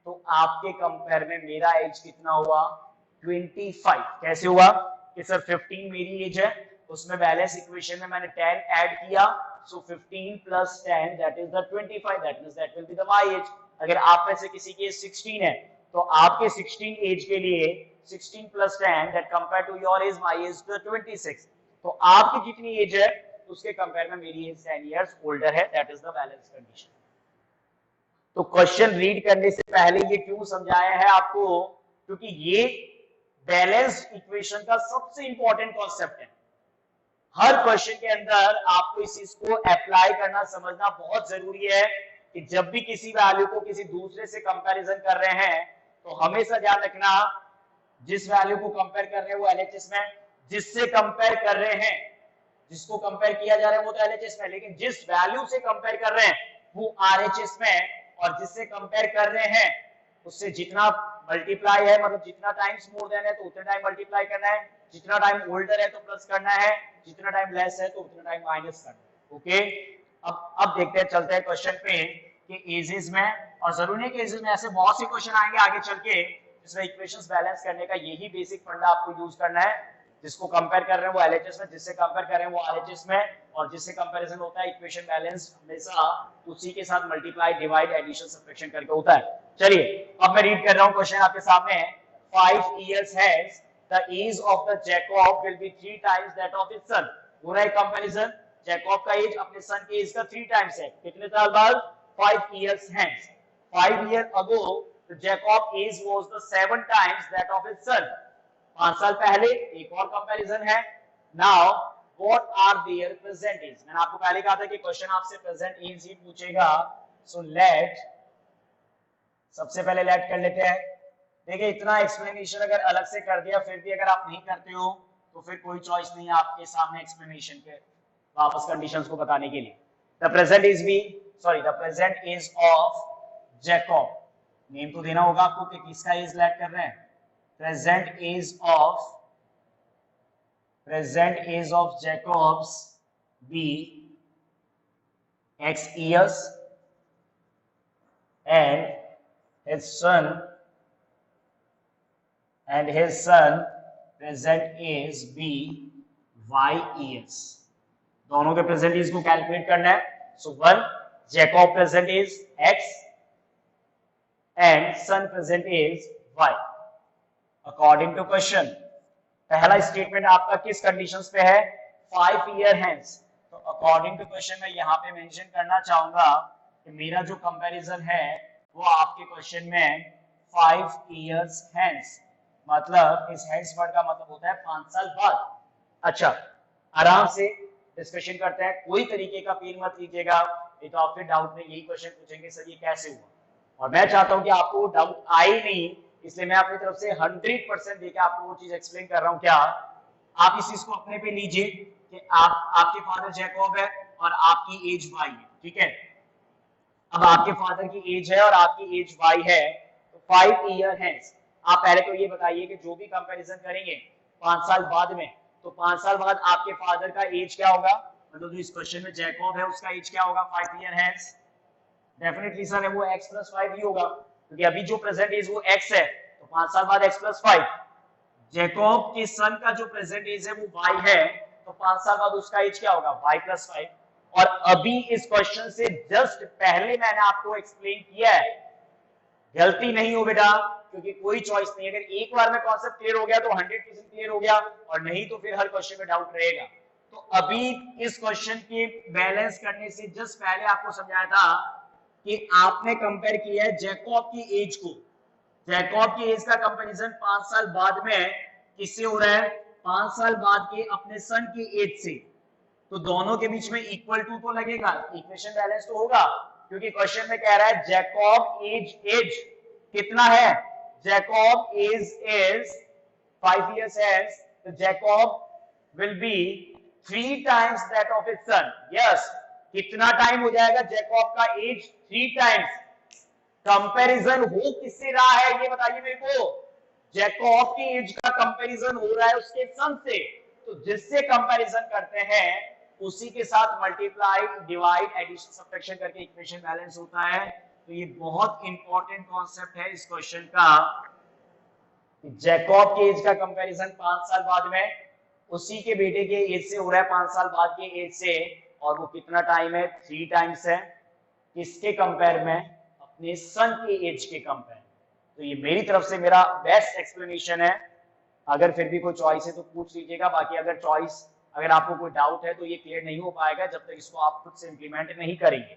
तो आपके कंपेयर में मेरा एज कितना हुआ, 25। कैसे हुआ कि सर 15 मेरी एज है, उसमें बैलेंस इक्वेशन में मैंने 10 ऐड किया, सो 15 plus 10 that is the 25, that means that will be the my age. अगर आप में से किसी की एज 16 है, तो आपके 16 एज के लिए 16 plus 10 that compare to your age my age 26। तो आपकी जितनी एज है उसके कंपेयर में मेरी एज 10 इयर्स ओल्डर है, that is the balance condition. तो क्वेश्चन रीड करने से पहले ये क्यों समझाया है आपको, क्योंकि ये बैलेंस्ड इक्वेशन का सबसे इंपॉर्टेंट कॉन्सेप्ट है। हर क्वेश्चन के अंदर आपको इस चीज को अप्लाई करना समझना बहुत जरूरी है कि जब भी किसी वैल्यू को किसी दूसरे से कंपैरिजन कर रहे हैं, तो हमेशा ध्यान रखना जिस वैल्यू को कंपेयर कर रहे हैं वो एलएचएस में, जिससे कंपेयर कर रहे हैं, जिसको कंपेयर किया जा रहा है वो तो एलएचएस में, लेकिन जिस वैल्यू से कंपेयर कर रहे हैं वो आरएचएस में, और जिससे कंपेयर कर रहे हैं उससे जितना मल्टीप्लाई है, मतलब जितना टाइम्स मोर देन है तो उतना टाइम मल्टीप्लाई करना है, जितना टाइम ओल्डर है तो प्लस करना है, जितना टाइम लेस है तो उतना टाइम माइनस करना है। ओके, अब देखते हैं, चलते हैं क्वेश्चन पे कि एजेस में, और जरूरी है कि एजेस में ऐसे बहुत से क्वेश्चन आएंगे आगे चल के जिसमें इक्वेशंस बैलेंस करने का यही बेसिक फंडा आपको यूज करना है। जिसको कंपेयर कर रहे हैं वो एलएचएस में, जिससे कंपेयर कर रहे हैं वो आरएचएस में, और जिससे कंपैरिजन होता है इक्वेशन बैलेंस हमेशा उसी के साथ मल्टीप्लाई, डिवाइड, एडिशन, सब्ट्रैक्शन करके होता है। चलिए अब मैं रीड कर रहा हूं क्वेश्चन आपके सामने। 5 years hence the age of the Jacob will be 3 times that of his son। हो रहा है कंपैरिजन, जैकब का एज अपने सन के एज का 3 टाइम्स है, कितने साल बाद, 5 years hence। 5 years ago the Jacob age was the 7 times that of his son। 5 साल पहले एक और कंपैरिजन है। Now what are their present age. मैंने आपको पहले कहा था कि क्वेश्चन आपसे प्रेजेंट एज ही पूछेगा, सो लेट, सबसे पहले लेट कर लेते हैं। देखिए इतना एक्सप्लेनेशन अगर अलग से कर दिया फिर भी अगर आप नहीं करते हो तो फिर कोई चॉइस नहीं है आपके सामने एक्सप्लेनेशन के वापस कंडीशंस को बताने के लिए। The present is be, sorry the present is of Jacob, name तो देना होगा आपको कि किसका एज लेट कर रहे हैं। Present age of Jacob's be x years and his son present age be y years। दोनों के प्रेजेंट एज को कैलकुलेट करना है। So 1 Jacob present age x and son present age y। According to question, पहला statement आपका किस conditions पे है, 5 year hence। तो अकॉर्डिंग टू क्वेश्चन मैं यहाँ पे मेंशन करना चाहूंगा कि मेरा जो कंपैरिजन है वो आपके क्वेश्चन में 5 years hence, मतलब इस hence वर्ड का मतलब होता है 5 साल बाद। अच्छा, आराम से डिस्कशन करते हैं, कोई तरीके का पीर मत लीजिएगा, ये तो आपके डाउट में यही क्वेश्चन पूछेंगे सर ये कैसे हुआ, और मैं चाहता हूं कि आपको डाउट आए नहीं, इसलिए मैं अपनी तरफ से 100% देके आपको वो चीज एक्सप्लेन कर रहा हूं। क्या आप इस चीज को अपने पे लीजिए कि आपके फादर जैकब है और आपकी एज y है, ठीक है। अब आपके फादर की एज है और आपकी एज y है, तो 5 ईयर है। आप पहले तो ये बताइए कि जो भी कंपैरिजन करेंगे 5 साल बाद में, तो 5 साल बाद आपके फादर का एज क्या होगा, मतलब जो इस क्वेश्चन में जैकब है उसका एज क्या होगा, 5 ईयर है। डेफिनेटली सर है वो x प्लस 5 ही होगा, क्योंकि अभी जो प्रेजेंट एज वो x है, तो 5 साल बाद x प्लस 5। जैकब के सन का जो प्रेजेंट एज है वो y है, तो 5 साल बाद उसका एज क्या होगा, y प्लस 5। और अभी इस क्वेश्चन से जस्ट पहले मैंने आपको एक्सप्लेन किया है, गलती नहीं हो बेटा, क्योंकि कोई चॉइस नहीं। अगर एक बार में कॉन्सेप्ट क्लियर हो गया तो 100% क्लियर हो गया, और नहीं तो फिर हर क्वेश्चन में डाउट रहेगा। तो अभी इस क्वेश्चन के बैलेंस करने से जस्ट पहले आपको समझाया था कि आपने कंपेयर किया है जैकब की एज को। जैकब की एज का कंपैरिजन 5 साल बाद में किससे हो रहा है, 5 साल बाद के अपने सन की एज से। तो दोनों के बीच में इक्वल टू तो लगेगा, इक्वेशन बैलेंस तो होगा, क्योंकि क्वेश्चन में कह रहा है जैकब एज कितना है, जैकब इज 5 years है, तो Jacob will be 3 times that of his son. Yes, कितना टाइम हो जाएगा जैकब का एज, 3 times। कंपैरिजन हो किससे रहा है ये बताइए मेरे को, जैकब की एज का कंपैरिजन हो रहा है उसके सन से, तो जिससे कंपैरिजन करते हैं उसी के साथ मल्टीप्लाई, डिवाइड, एडिशन, सब्ट्रैक्शन करके इक्वेशन बैलेंस होता है। तो ये बहुत इंपॉर्टेंट कॉन्सेप्ट है इस क्वेश्चन का, जैकब की एज का कंपैरिजन 5 साल बाद में उसी के बेटे के एज से हो रहा है, 5 साल बाद के एज से, और वो कितना टाइम है, 3 टाइम्स है। किसके कंपेयर में, अपने सन की एज के कंपेयर। तो ये मेरी तरफ से मेरा बेस्ट एक्सप्लेनेशन है। अगर फिर भी कोई चॉइस है तो पूछ लीजिएगा, बाकी अगर आपको कोई डाउट है तो ये क्लियर नहीं हो पाएगा जब तक इसको आप खुद से इंप्लीमेंट नहीं करेंगे।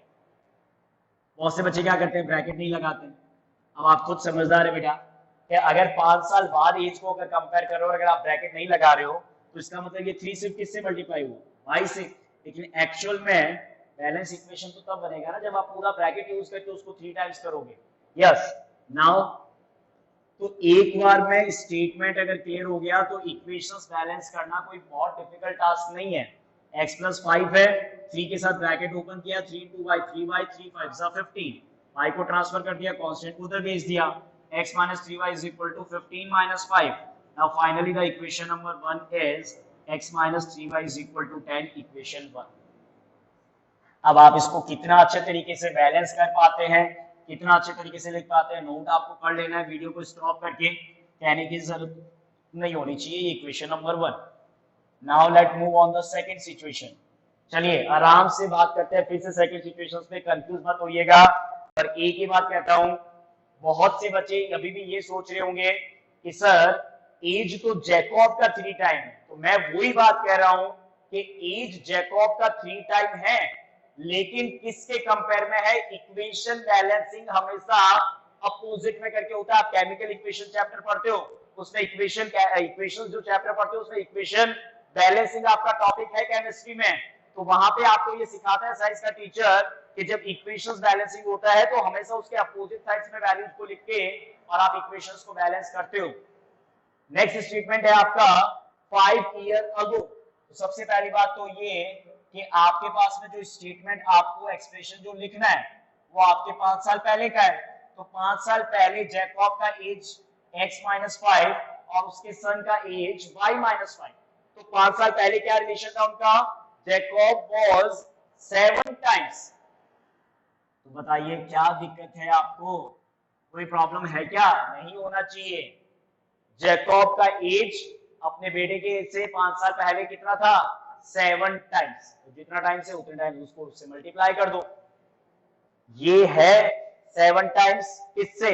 बहुत से बच्चे क्या करते हैं, ब्रैकेट नहीं लगाते। अब आप खुद समझदार है बेटा कि अगर 5 साल बाद एज को अगर कंपेयर कर रहे हो और अगर आप ब्रैकेट नहीं लगा रहे हो तो इसका मतलब ये 3 सिर्फ किससे मल्टीप्लाई हुआ, y से। लेकिन एक्चुअल में बैलेंस इक्वेशन तो तब बनेगा ना जब आप पूरा ब्रैकेट यूज करके उसको 3 टाइम्स करोगे। यस, नाउ तो एक बार में स्टेटमेंट अगर क्लियर हो गया तो इक्वेशंस बैलेंस करना कोई बहुत डिफिकल्ट टास्क नहीं है। x प्लस 5 है, 3 के साथ ब्रैकेट ओपन किया, 3 2 y 3 y 3 5 15, y को ट्रांसफर कर दिया, कांस्टेंट उधर भेज दिया, x minus 3y is equal to 15 minus 5. Now finally the equation number 1 is x minus 3y is equal to 10, equation 1. अब आप इसको कितना अच्छे तरीके से बैलेंस कर पाते हैं, कितना अच्छे तरीके से लिख पाते हैं, नोट आपको कर लेना है, वीडियो को स्टॉप करके कहने की जरूरत नहीं होनी चाहिए। Equation number 1। Now let move on the second situation. चलिए आराम से बात करते हैं फिर से सेकंड सिचुएशन पे, कंफ्यूज मत होइएगा। और एक ही बात कहता हूं, बहुत से बच्चे अभी भी ये सोच रहे होंगे कि सर एज तो जैकब का 3 टाइम है, तो मैं वही बात कह रहा हूं कि एज जैकब का 3 टाइम है, लेकिन किसके कंपेयर में है, इक्वेशन बैलेंसिंग हमेशा अपोजिट में करके होता है। आप केमिकल इक्वेशन चैप्टर पढ़ते हो, उसमें इक्वेशन जो चैप्टर पढ़ते हो उसमें इक्वेशन बैलेंसिंग आपका टॉपिक है केमिस्ट्री में, तो वहां पे आपको ये सिखाता है साइंस का टीचर कि जब इक्वेशंस बैलेंसिंग होता है तो हमेशा उसके अपोजिट साइड्स में वैल्यूज को लिख के और आप इक्वेशंस को बैलेंस करते हो। नेक्स्ट स्टेटमेंट है आपका 5 ईयर अगो। तो सबसे पहली बात तो ये कि आपके पास में जो स्टेटमेंट आपको एक्सप्रेशन जो लिखना है वो आपके 5 साल पहले का है। तो 5 साल पहले जैकब का एज x-5 और उसके सन का एज y-5। तो 5 साल पहले क्या रिलेशन था उनका, जैकब वाज 7 टाइम्स। तो बताइए क्या दिक्कत है आपको, कोई प्रॉब्लम है क्या, नहीं होना चाहिए। जैकब का एज अपने बेटे के एज से 5 साल पहले कितना था, 7 टाइम्स। तो जितना टाइम से उतने टाइम उसको उससे मल्टीप्लाई कर दो। ये है 7 टाइम्स किससे,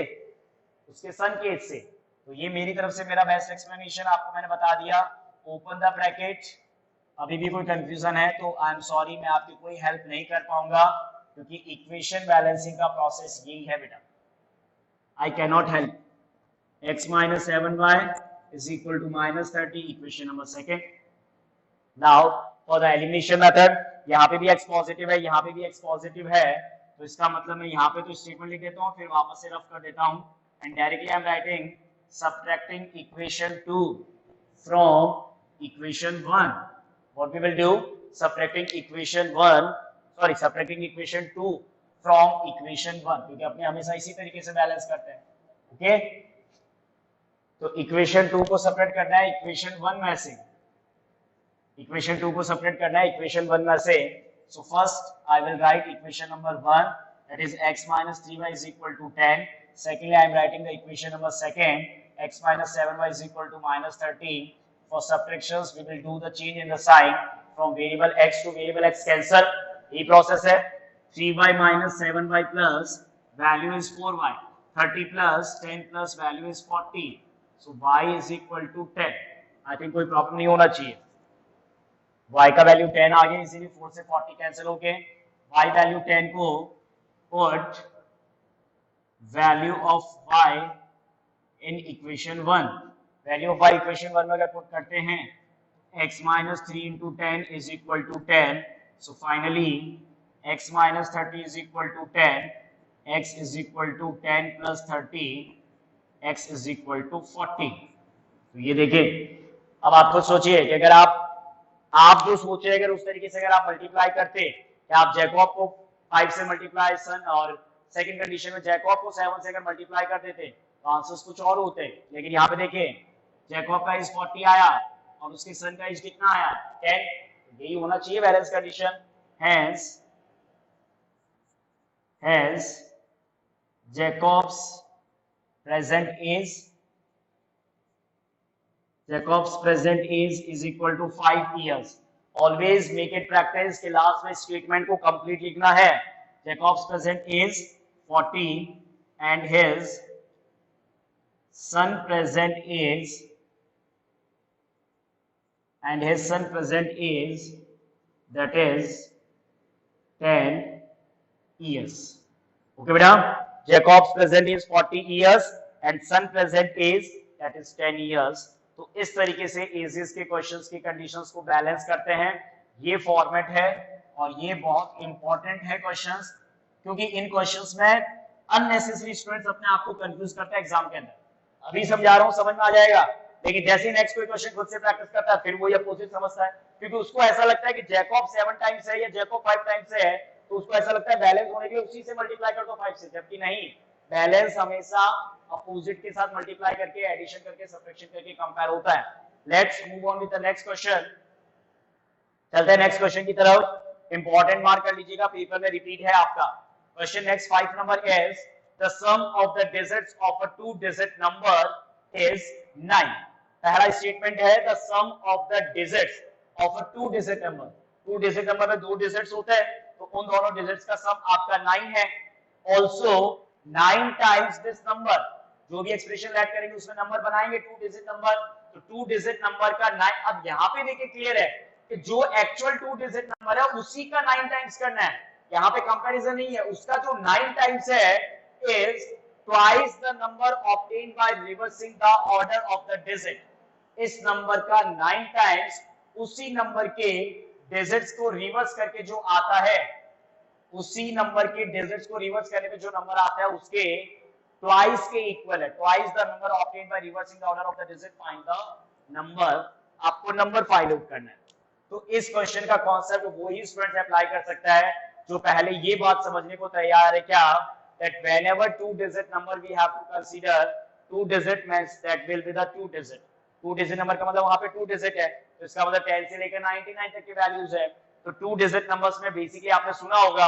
उसके सन के एज से। तो ये मेरी तरफ से मेरा बेस्ट एक्सप्लेनेशन आपको मैंने बता दिया। Open the bracket. अभी भी कोई कंफ्यूजन है तो आई एम सॉरी, मैं आपकी कोई हेल्प नहीं कर पाऊंगा क्योंकि इक्वेशन बैलेंसिंग का प्रोसेस यही है बेटा। I can not help. x minus 7y is equal to minus 30, equation number 2. Now for the elimination method, यहाँ पे भी x पॉजिटिव है, यहाँ पे भी x पॉजिटिव है, तो इसका मतलब मैं यहाँ पे तो स्टेटमेंट लिख देता हूँ, फिर वापस से रफ कर देता हूँ, and directly I am writing subtracting equation 2 from equation 1. What we will do? Subtracting equation 2 from equation 1, क्योंकि अपने हमेशा इसी तरीके से बैलेंस करते हैं। ओके, तो इक्वेशन 2 को सेपरेट करना है इक्वेशन 1 में से, इक्वेशन 2 को सेपरेट करना है इक्वेशन 1 में से। So first I will write equation number 1, that is x minus 3y is equal to 10. Secondly, I am writing the equation number 2, x minus 7y is equal to minus 13. For subtractions, we will do the change in the sign from variable x to variable x cancel. ये process है। 3y minus 7y plus value is 4y. 30 plus 10 plus value is 40. So y is equal to 10. I think कोई problem नहीं होना चाहिए। y का value 10 आ गया, इसीलिए 4 से 40 कैंसिल हो गए। y वैल्यू 10 को put value of y in equation 1, value of y equation 1 में अगर put करते हैं x minus 3 into 10 is equal to 10. So finally x minus 30 is equal to 10, x is equal to 10 plus 30, x is equal to 40. तो ये देखिए, अब आप खुद सोचिए कि अगर आप जो सोचे अगर उस तरीके से अगर आप मल्टीप्लाई करते कि आप जैकब को 5 से मल्टीप्लाई सन और सेकंड कंडीशन में जैकब को 7 से अगर मल्टीप्लाई कर देते तो आंसर्स कुछ और होते, लेकिन यहाँ पे देखिए जैकब का एज 40 आया और उसके सन का एज कितना आया 10, यही होना चाहिए balance condition. hence Jacob's present age is equal to 5 years. Always make it practice के लास्ट में स्टेटमेंट को कंप्लीट लिखना है। Jacob's present age 40 and his son present age that is 10 years. Okay बेटा, Jacob's present age 40 years and son present age that is 10 years. तो इस तरीके से एजेस के क्वेश्चंस की कंडीशंस को बैलेंस करते हैं। ये फॉर्मेट है और ये बहुत इंपॉर्टेंट है क्वेश्चंस, क्योंकि इन क्वेश्चंस में अननेसेसरी स्टूडेंट्स अपने आप को कंफ्यूज करते हैं एग्जाम के अंदर। अभी समझा रहा हूं, समझ में आ जाएगा, लेकिन जैसे ही नेक्स्ट कोई क्वेश्चन खुद से प्रैक्टिस करता है फिर वो ये अपोजिट समझता है, क्योंकि उसको ऐसा लगता है कि जैकब 7 टाइम्स है या जैकब 5 टाइम्स है, तो उसको ऐसा लगता है बैलेंस होने के लिए उसी से मल्टीप्लाई कर दो 5 से, जबकि नहीं, बैलेंस हमेशा अपोजिट के साथ मल्टीप्लाई करके, एडिशन करके, सब्ट्रैक्शन करके कंपेयर होता है। Let's move on with the next question. चलते हैं नेक्स्ट क्वेश्चन की तरफ। इंपॉर्टेंट मार्क कर लीजिएगा, पेपर में रिपीट है आपका। Question next 5 number is the sum of the digits of a 2 digit number is 9। पहला स्टेटमेंट है the sum of the digits of a 2 digit number. 2 digit number में 2 डिजिट्स होते हैं, तो उन दोनों डिजिट्स का सम आपका 9 है। ऑल्सो 9 टाइम्स दिस नंबर, जो भी एक्सप्रेशन ऐड करेंगे उसमें नंबर बनाएंगे 2 डिजिट नंबर, तो 2 डिजिट नंबर का 9। अब यहाँ पे देखिए क्लियर है कि जो एक्चुअल 2 डिजिट नंबर है उसी का 9 टाइम्स करना है, यहाँ पे कंपैरिजन नहीं है। उसका जो 9 टाइम्स है is twice the number obtained by reversing the order of the digit. इस नंबर का 9 टाइम्स उसी नंबर के डिजिट्स को रिवर्स करके जो आता है, उसी नंबर के डिजिट्स को रिवर्स करने में जो नंबर आता है उसके ट्वाइस के इक्वल है। Twice the number obtained by reversing the order of the digit, find the number. आपको नंबर फाइंड आउट करना है। तो इस क्वेश्चन का कॉन्सेप्ट वही स्टूडेंट अप्लाई कर सकता है जो पहले ये बात समझने को तैयार है क्या, that whenever 2 digit number we have to consider 2 digit means that will be the 2 digit। 2 digit number का मतलब वहां पे 2 डिजिट है, तो इसका मतलब 10 से लेकर 99 तक की वैल्यूज है। तो 2 डिजिट नंबर्स में बेसिकली आपने सुना होगा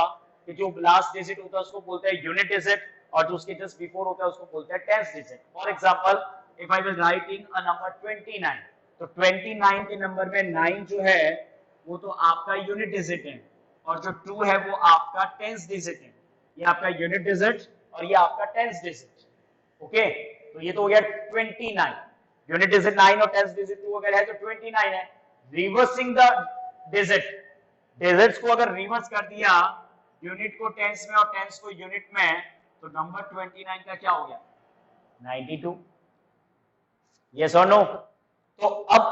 कि जो लास्ट डिजिट होता है उसको बोलते हैं यूनिट डिजिट, और जो उसके जस्ट बिफोर होता है उसको बोलते हैं tenth digit. For example if I will writing a number 29, तो 29 के नंबर में 9 जो है वो तो आपका यूनिट डिजिट है, और जो 2 है वो आपका टेंथ डिजिट है। ये आपका यूनिट डिजिट और ये आपका टेंथ डिजिट। ओके, तो ये तो हो गया 29। यूनिट डिजिट 9 और टेंथ डिजिट 2 अगर है तो 29 है। रिवर्सिंग द डिजिट, डिजिट्स को अगर रिवर्स कर दिया, यूनिट को टेंस में और टेंस को यूनिट में, तो नंबर 29 का क्या हो गया 92। यस और नो? तो अब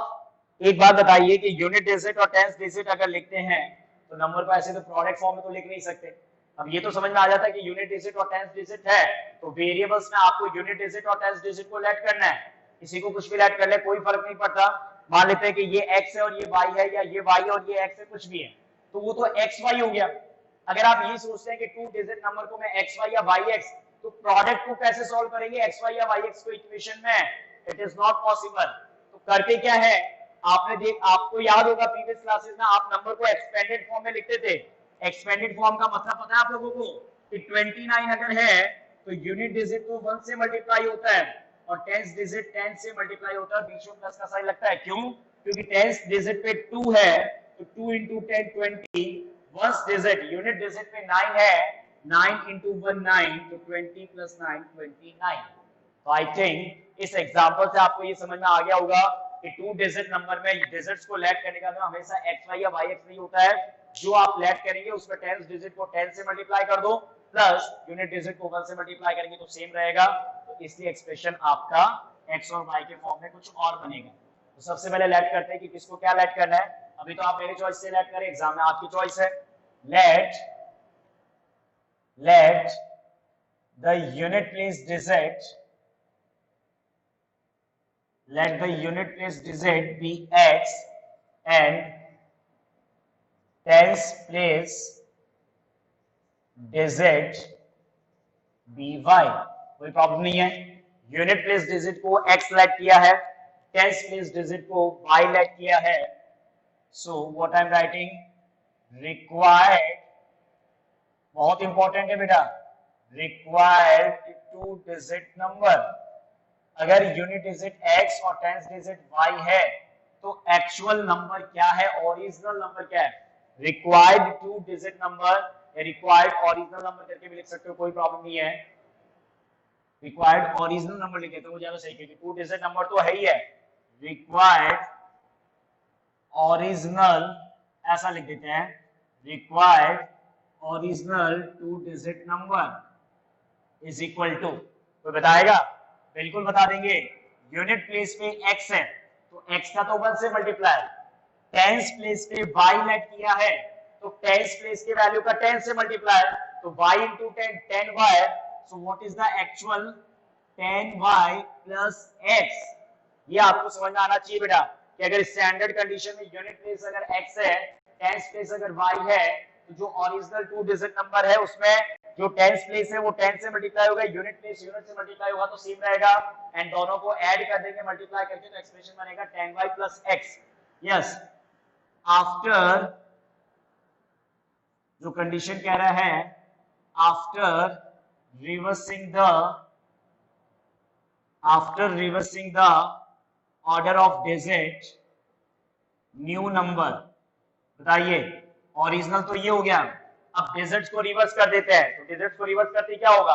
एक बात बताइए कि यूनिट डिजिट और टेंस डिजिट अगर लिखते हैं तो नंबर को ऐसे तो प्रोडक्ट फॉर्म में तो लिख नहीं सकते। अब ये तो समझ में आ जाता है कि यूनिट डिजिट और टेंस डिजिट है, तो वेरिएबल्स में आपको यूनिट डिजिट और टेंस डिजिट को ऐड करना है। किसी को कुछ भी ऐड कर ले, कोई फर्क नहीं पड़ता। मान लेते हैं कि ये x है और ये y है, या ये y और ये x है, कुछ भी है, तो वो तो xy हो गया। अगर आप यही सोचते हैं कि 2 डिजिट नंबर को मैं एक्स वाई या वाई एक्स, तो प्रोडक्ट को कैसे सॉल्व करेंगे एक्स वाई या वाई एक्स को इक्वेशन में? It is not possible. तो करते क्या है, आपको याद होगा प्रीवियस क्लासेस में आप नंबर को एक्सपेंडेड फॉर्म में लिखते थे। एक्सपेंडेड फॉर्म का मतलब पता है आप लोगों को कि 29 अगर है तो यूनिट डिजिट को 1 से मल्टीप्लाई होता है और टेंथ डिजिट 10 से मल्टीप्लाई होता है, बीच में प्लस का साइन लगता है। क्यों? क्योंकि टेंथ डिजिट पे 2 है तो 2 into 10 20, ones digit unit digit पे 9 है, 9 into 1 9, तो 20 plus 9 29। तो आई थिंक इस एग्जांपल से आपको ये समझ में आ गया होगा कि 2 डिजिट नंबर में डिजिट्स को लेट करने का हमेशा एक्स वाई या वाई एक्स नहीं होता है। जो आप लेट करेंगे उसमें 10 डिजिट को 10 से मल्टीप्लाई कर दो प्लस यूनिट डिजिट को 1 से मल्टीप्लाई करेंगे तो सेम रहेगा। तो इसलिए एक्सप्रेशन आपका एक्स और वाई के फॉर्म में कुछ और बनेगा। तो सबसे पहले लेट करते हैं कि किसको क्या लेट करना है। अभी तो आप मेरे चॉइस से लेट करें, एग्जाम में आपकी चॉइस है। Let the unit place digit, let the unit place digit be x and tens place digit be y। कोई प्रॉब्लम नहीं है। यूनिट प्लेस डिजिट को x लेट किया है, टेंस प्लेस डिजिट को y लेट किया है। So what I am writing, required, बहुत इंपॉर्टेंट है बेटा, रिक्वायर्ड 2 डिजिट नंबर। अगर यूनिट डिजिट x और टेंस डिजिट y है तो एक्चुअल नंबर क्या है, ओरिजिनल नंबर क्या है? Required 2 digit number, required original number करके भी लिख सकते हो, कोई प्रॉब्लम नहीं है। रिक्वायर्ड ओरिजिनल नंबर लिखे तो वो ज्यादा सही, क्योंकि 2 डिजिट नंबर तो है ही है। रिक्वायर्ड ओरिजिनल ऐसा लिख देते हैं, required original 2 digit number is equal to, कोई बताएगा? बिल्कुल बता देंगे। यूनिट प्लेस पे x है तो x का तो 1 से मल्टीप्लाई, टेंस प्लेस पे y लेट किया है तो टेंस प्लेस के वैल्यू का 10 से मल्टीप्लाई, तो y into 10 10y। So what is the actual 10y plus x। ये आपको समझ में आना चाहिए बेटा कि अगर स्टैंडर्ड कंडीशन में यूनिट प्लेस अगर x है, टेंस प्लेस अगर y है, तो जो ओरिजिनल 2 डिजिट नंबर है उसमें जो टेंस प्लेस है वो 10 से मल्टीप्लाई होगा, यूनिट प्लेस यूनिट से मल्टीप्लाई होगा तो सेम रहेगा, एंड दोनों को ऐड कर देंगे मल्टीप्लाई करके तो एक्सप्रेशन बनेगा 10y plus x। Yes, after जो कंडीशन कह रहा है, after reversing the order of digit new number. बताइए, ओरिजिनल तो ये हो गया, अब डिजिट्स को रिवर्स कर देते हैं, तो डिजिट्स को रिवर्स करते क्या होगा,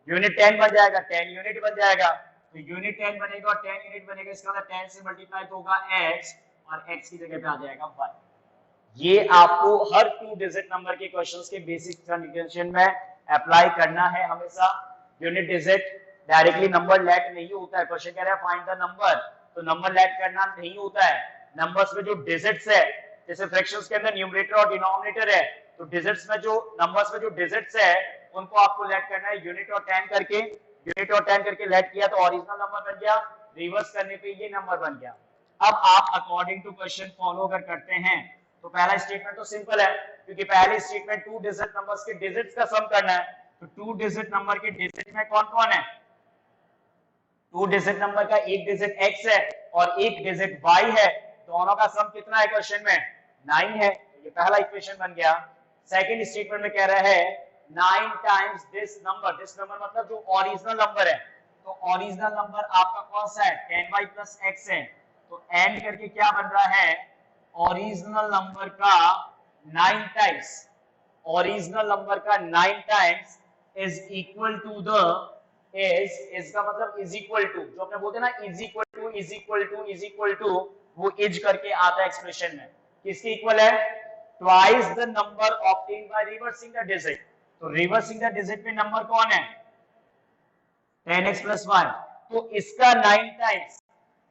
यूनिट 10 बन जाएगा, 10 यूनिट बन जाएगा, तो यूनिट 10 बनेगा और 10 यूनिट बनेगा, इसका मतलब 10 से मल्टीप्लाई तो होगा x और x की जगह पे आ जाएगा y। ये आपको हर 2 डिजिट नंबर के क्वेश्चंस के बेसिक कंडीशन में अप्लाई करना है हमेशा। Unit digit directly number let नहीं होता है, क्वेश्चन कह रहा है फाइंड द नंबर, तो नंबर लेट करना नहीं होता है। नंबर्स में जो डिजिट्स है, जैसे फ्रैक्शंस के अंदर न्यूमरेटर और डिनोमिनेटर है, तो डिजिट्स में जो नंबर्स में जो डिजिट्स है उनको आपको लेट करना है यूनिट और 10 करके, यूनिट और 10 करके लेट किया तो ओरिजिनल नंबर बन गया, रिवर्स करने पे ये नंबर बन गया। अब आप अकॉर्डिंग टू क्वेश्चन फॉलो अगर करते हैं तो पहला स्टेटमेंट तो सिंपल है, क्योंकि पहले स्टेटमेंट 2 डिजिट नंबर्स के डिजिट्स का सम करना है, तो 2 डिजिट नंबर के डिजिट में कौन कौन है, 2 डिजिट नंबर का एक डिजिट x है और एक डिजिट y है, दोनों का सम कितना है क्वेश्चन में, 9 है, ये पहला इक्वेशन बन गया। सेकंड स्टेटमेंट में कह रहा है 9 टाइम्स दिस नंबर मतलब जो ओरिजिनल नंबर है, तो ओरिजिनल नंबर आपका कौन सा है, 10y plus x है, तो एंड करके क्या बन रहा है, ओरिजिनल नंबर का 9 टाइम्स, ओरिजिनल नंबर का 9 times is equal to the, is का मतलब इज इक्वल टू, जो अपने बोलते हैं ना is equal to is equal to is equal to, वो इज करके आता है एक्सप्रेशन में, किसके इक्वल है, twice the number obtained by reversing the digit. तो रिवर्सिंग द डिजिट में नंबर कौन है, 10x plus 1, तो इसका 9 टाइम्स।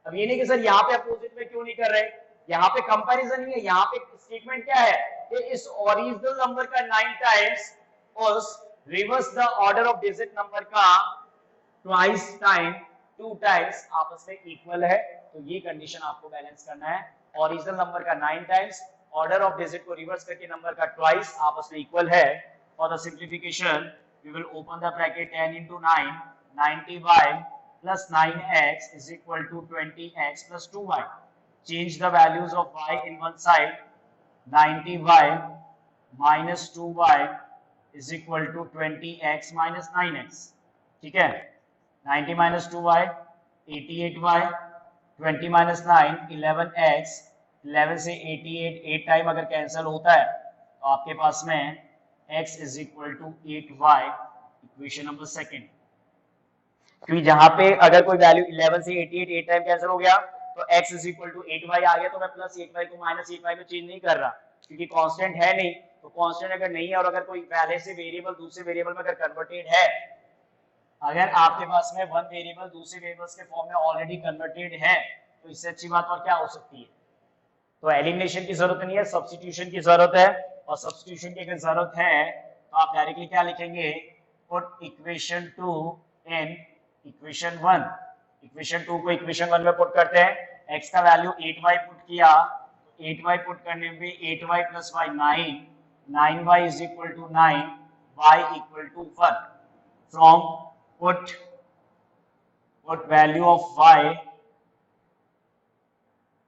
अब ये नहीं कि सर यहाँ पे अपोजिट में क्यों नहीं कर रहे, यहाँ पे कंपैरिजन नहीं है, यहाँ पे स्टेटमेंट क्या है कि इस ओरिजिनल नंबर का 9 टाइम्स उस reverse the order of digit number का ट्वाइस टाइम, 2 टाइम्स आपस में इक्वल है, तो ये कंडीशन आपको बैलेंस करना है, ओरिजिनल नंबर का 9 टाइम्स, ऑर्डर ऑफ डिजिट को रिवर्स करके नंबर का ट्वाइस आपस में इक्वल है, for the simplification we will open the bracket 10 into 9, 90y plus 9x is equal to 20x plus 2y. Change the values of y in one side. 90y minus 2y is equal to 20x minus 9x. ठीक है, 90 minus 2y 88y, 20 minus 9 11x, 11 से 88 8 time अगर cancel होता है तो आपके पास में x is equal to 8y, equation number second. क्योंकि जहां पे अगर कोई वैल्यू 11 से 88 8 टाइम कैंसिल हो गया तो x is equal to 8y आ गया, तो मैं प्लस 8y को माइनस 8y में चेंज नहीं कर रहा क्योंकि कांस्टेंट है नहीं। तो कांस्टेंट अगर नहीं है और अगर कोई पहले से वेरिएबल दूसरे वेरिएबल में अगर कन्वर्टेड है, अगर आपके पास में वन वेरिएबल दूसरे वेरिएबल्स के फॉर्म में ऑलरेडी कन्वर्टेड है तो इससे अच्छी बात और क्या हो सकती है। तो एलिमिनेशन की जरूरत नहीं है, सब्स्टिट्यूशन की जरूरत है। और सब्स्टिट्यूशन की अगर जरूरत है तो आप डायरेक्टली क्या लिखेंगे, पुट इक्वेशन 2 इन इक्वेशन 1। इक्वेशन 2 को इक्वेशन 1 में पुट करते हैं। x का वैल्यू 8y पुट किया, 8y पुट करने पे 8y plus y 9, 9y is equal to 9, y equal to 1। From put value of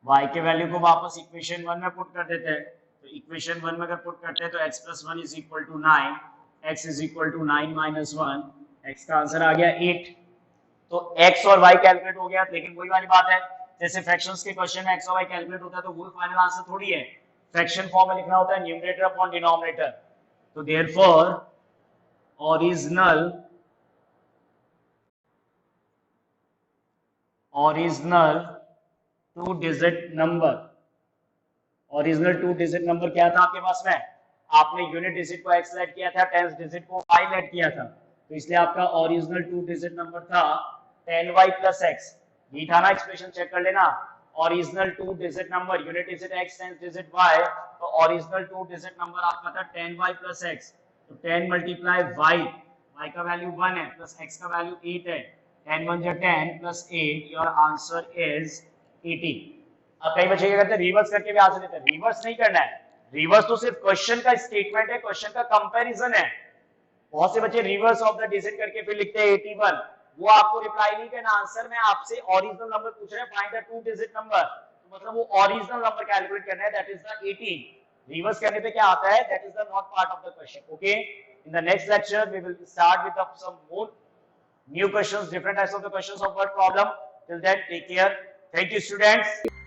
y के वैल्यू को वापस इक्वेशन 1 में पुट कर देते हैं। तो इक्वेशन 1 में अगर पुट करते हैं तो x plus 1 is equal to 9, x is equal to 9 minus 1, x का आंसर आ गया 8। तो x और y कैलकुलेट हो गया, लेकिन वही वाली बात है जैसे फ्रैक्शंस के क्वेश्चन में x और y कैलकुलेट होता है तो वो फाइनल आंसर थोड़ी है, फ्रैक्शन फॉर्म में लिखना होता है न्यूमरेटर अपॉन डिनोमिनेटर। तो therefore original two digit number क्या था आपके पास में, आपने यूनिट डिजिट को x लेट किया था, टेंथ डिजिट को y लेट किया था, तो इसलिए आपका ओरिजिनल टू डिजिट नंबर था 10y प्लस x। ये था ना एक्सप्रेशन, चेक कर लेना। Original two digit number, unit digit x, tenth digit y, तो ओरिजिनल टू डिजिट नंबर आपका था 10y प्लस x। तो 10 मल्टीप्लाई y का वैल्यू 1 है प्लस x का वैल्यू 8 है, 10 1 जा 10 प्लस 8, योर आंसर इज 80। अब कई बच्चे क्या करते हैं, रिवर्स करके भी आंसर देते हैं। रिवर्स नहीं करना है, रिवर्स तो सिर्फ क्वेश्चन का स्टेटमेंट है, क्वेश्चन का कंपैरिजन है। बहुत से बच्चे रिवर्स ऑफ द डिजिट करके फिर लिखते हैं 81, वो आपको रिप्लाई नहीं करना। आंसर में आपसे ओरिजिनल नंबर पूछ रहे हैं, find the two digit number, तो मतलब वो ओरिजिनल नंबर कैलकुलेट करना है, दैट इज द 18। रिवर्स करने पे क्या आता है, that is the not part of the question. Okay, in the next lecture we will start with some more new questions, different types of the questions of word problem. Till then, take care. Thank you, students.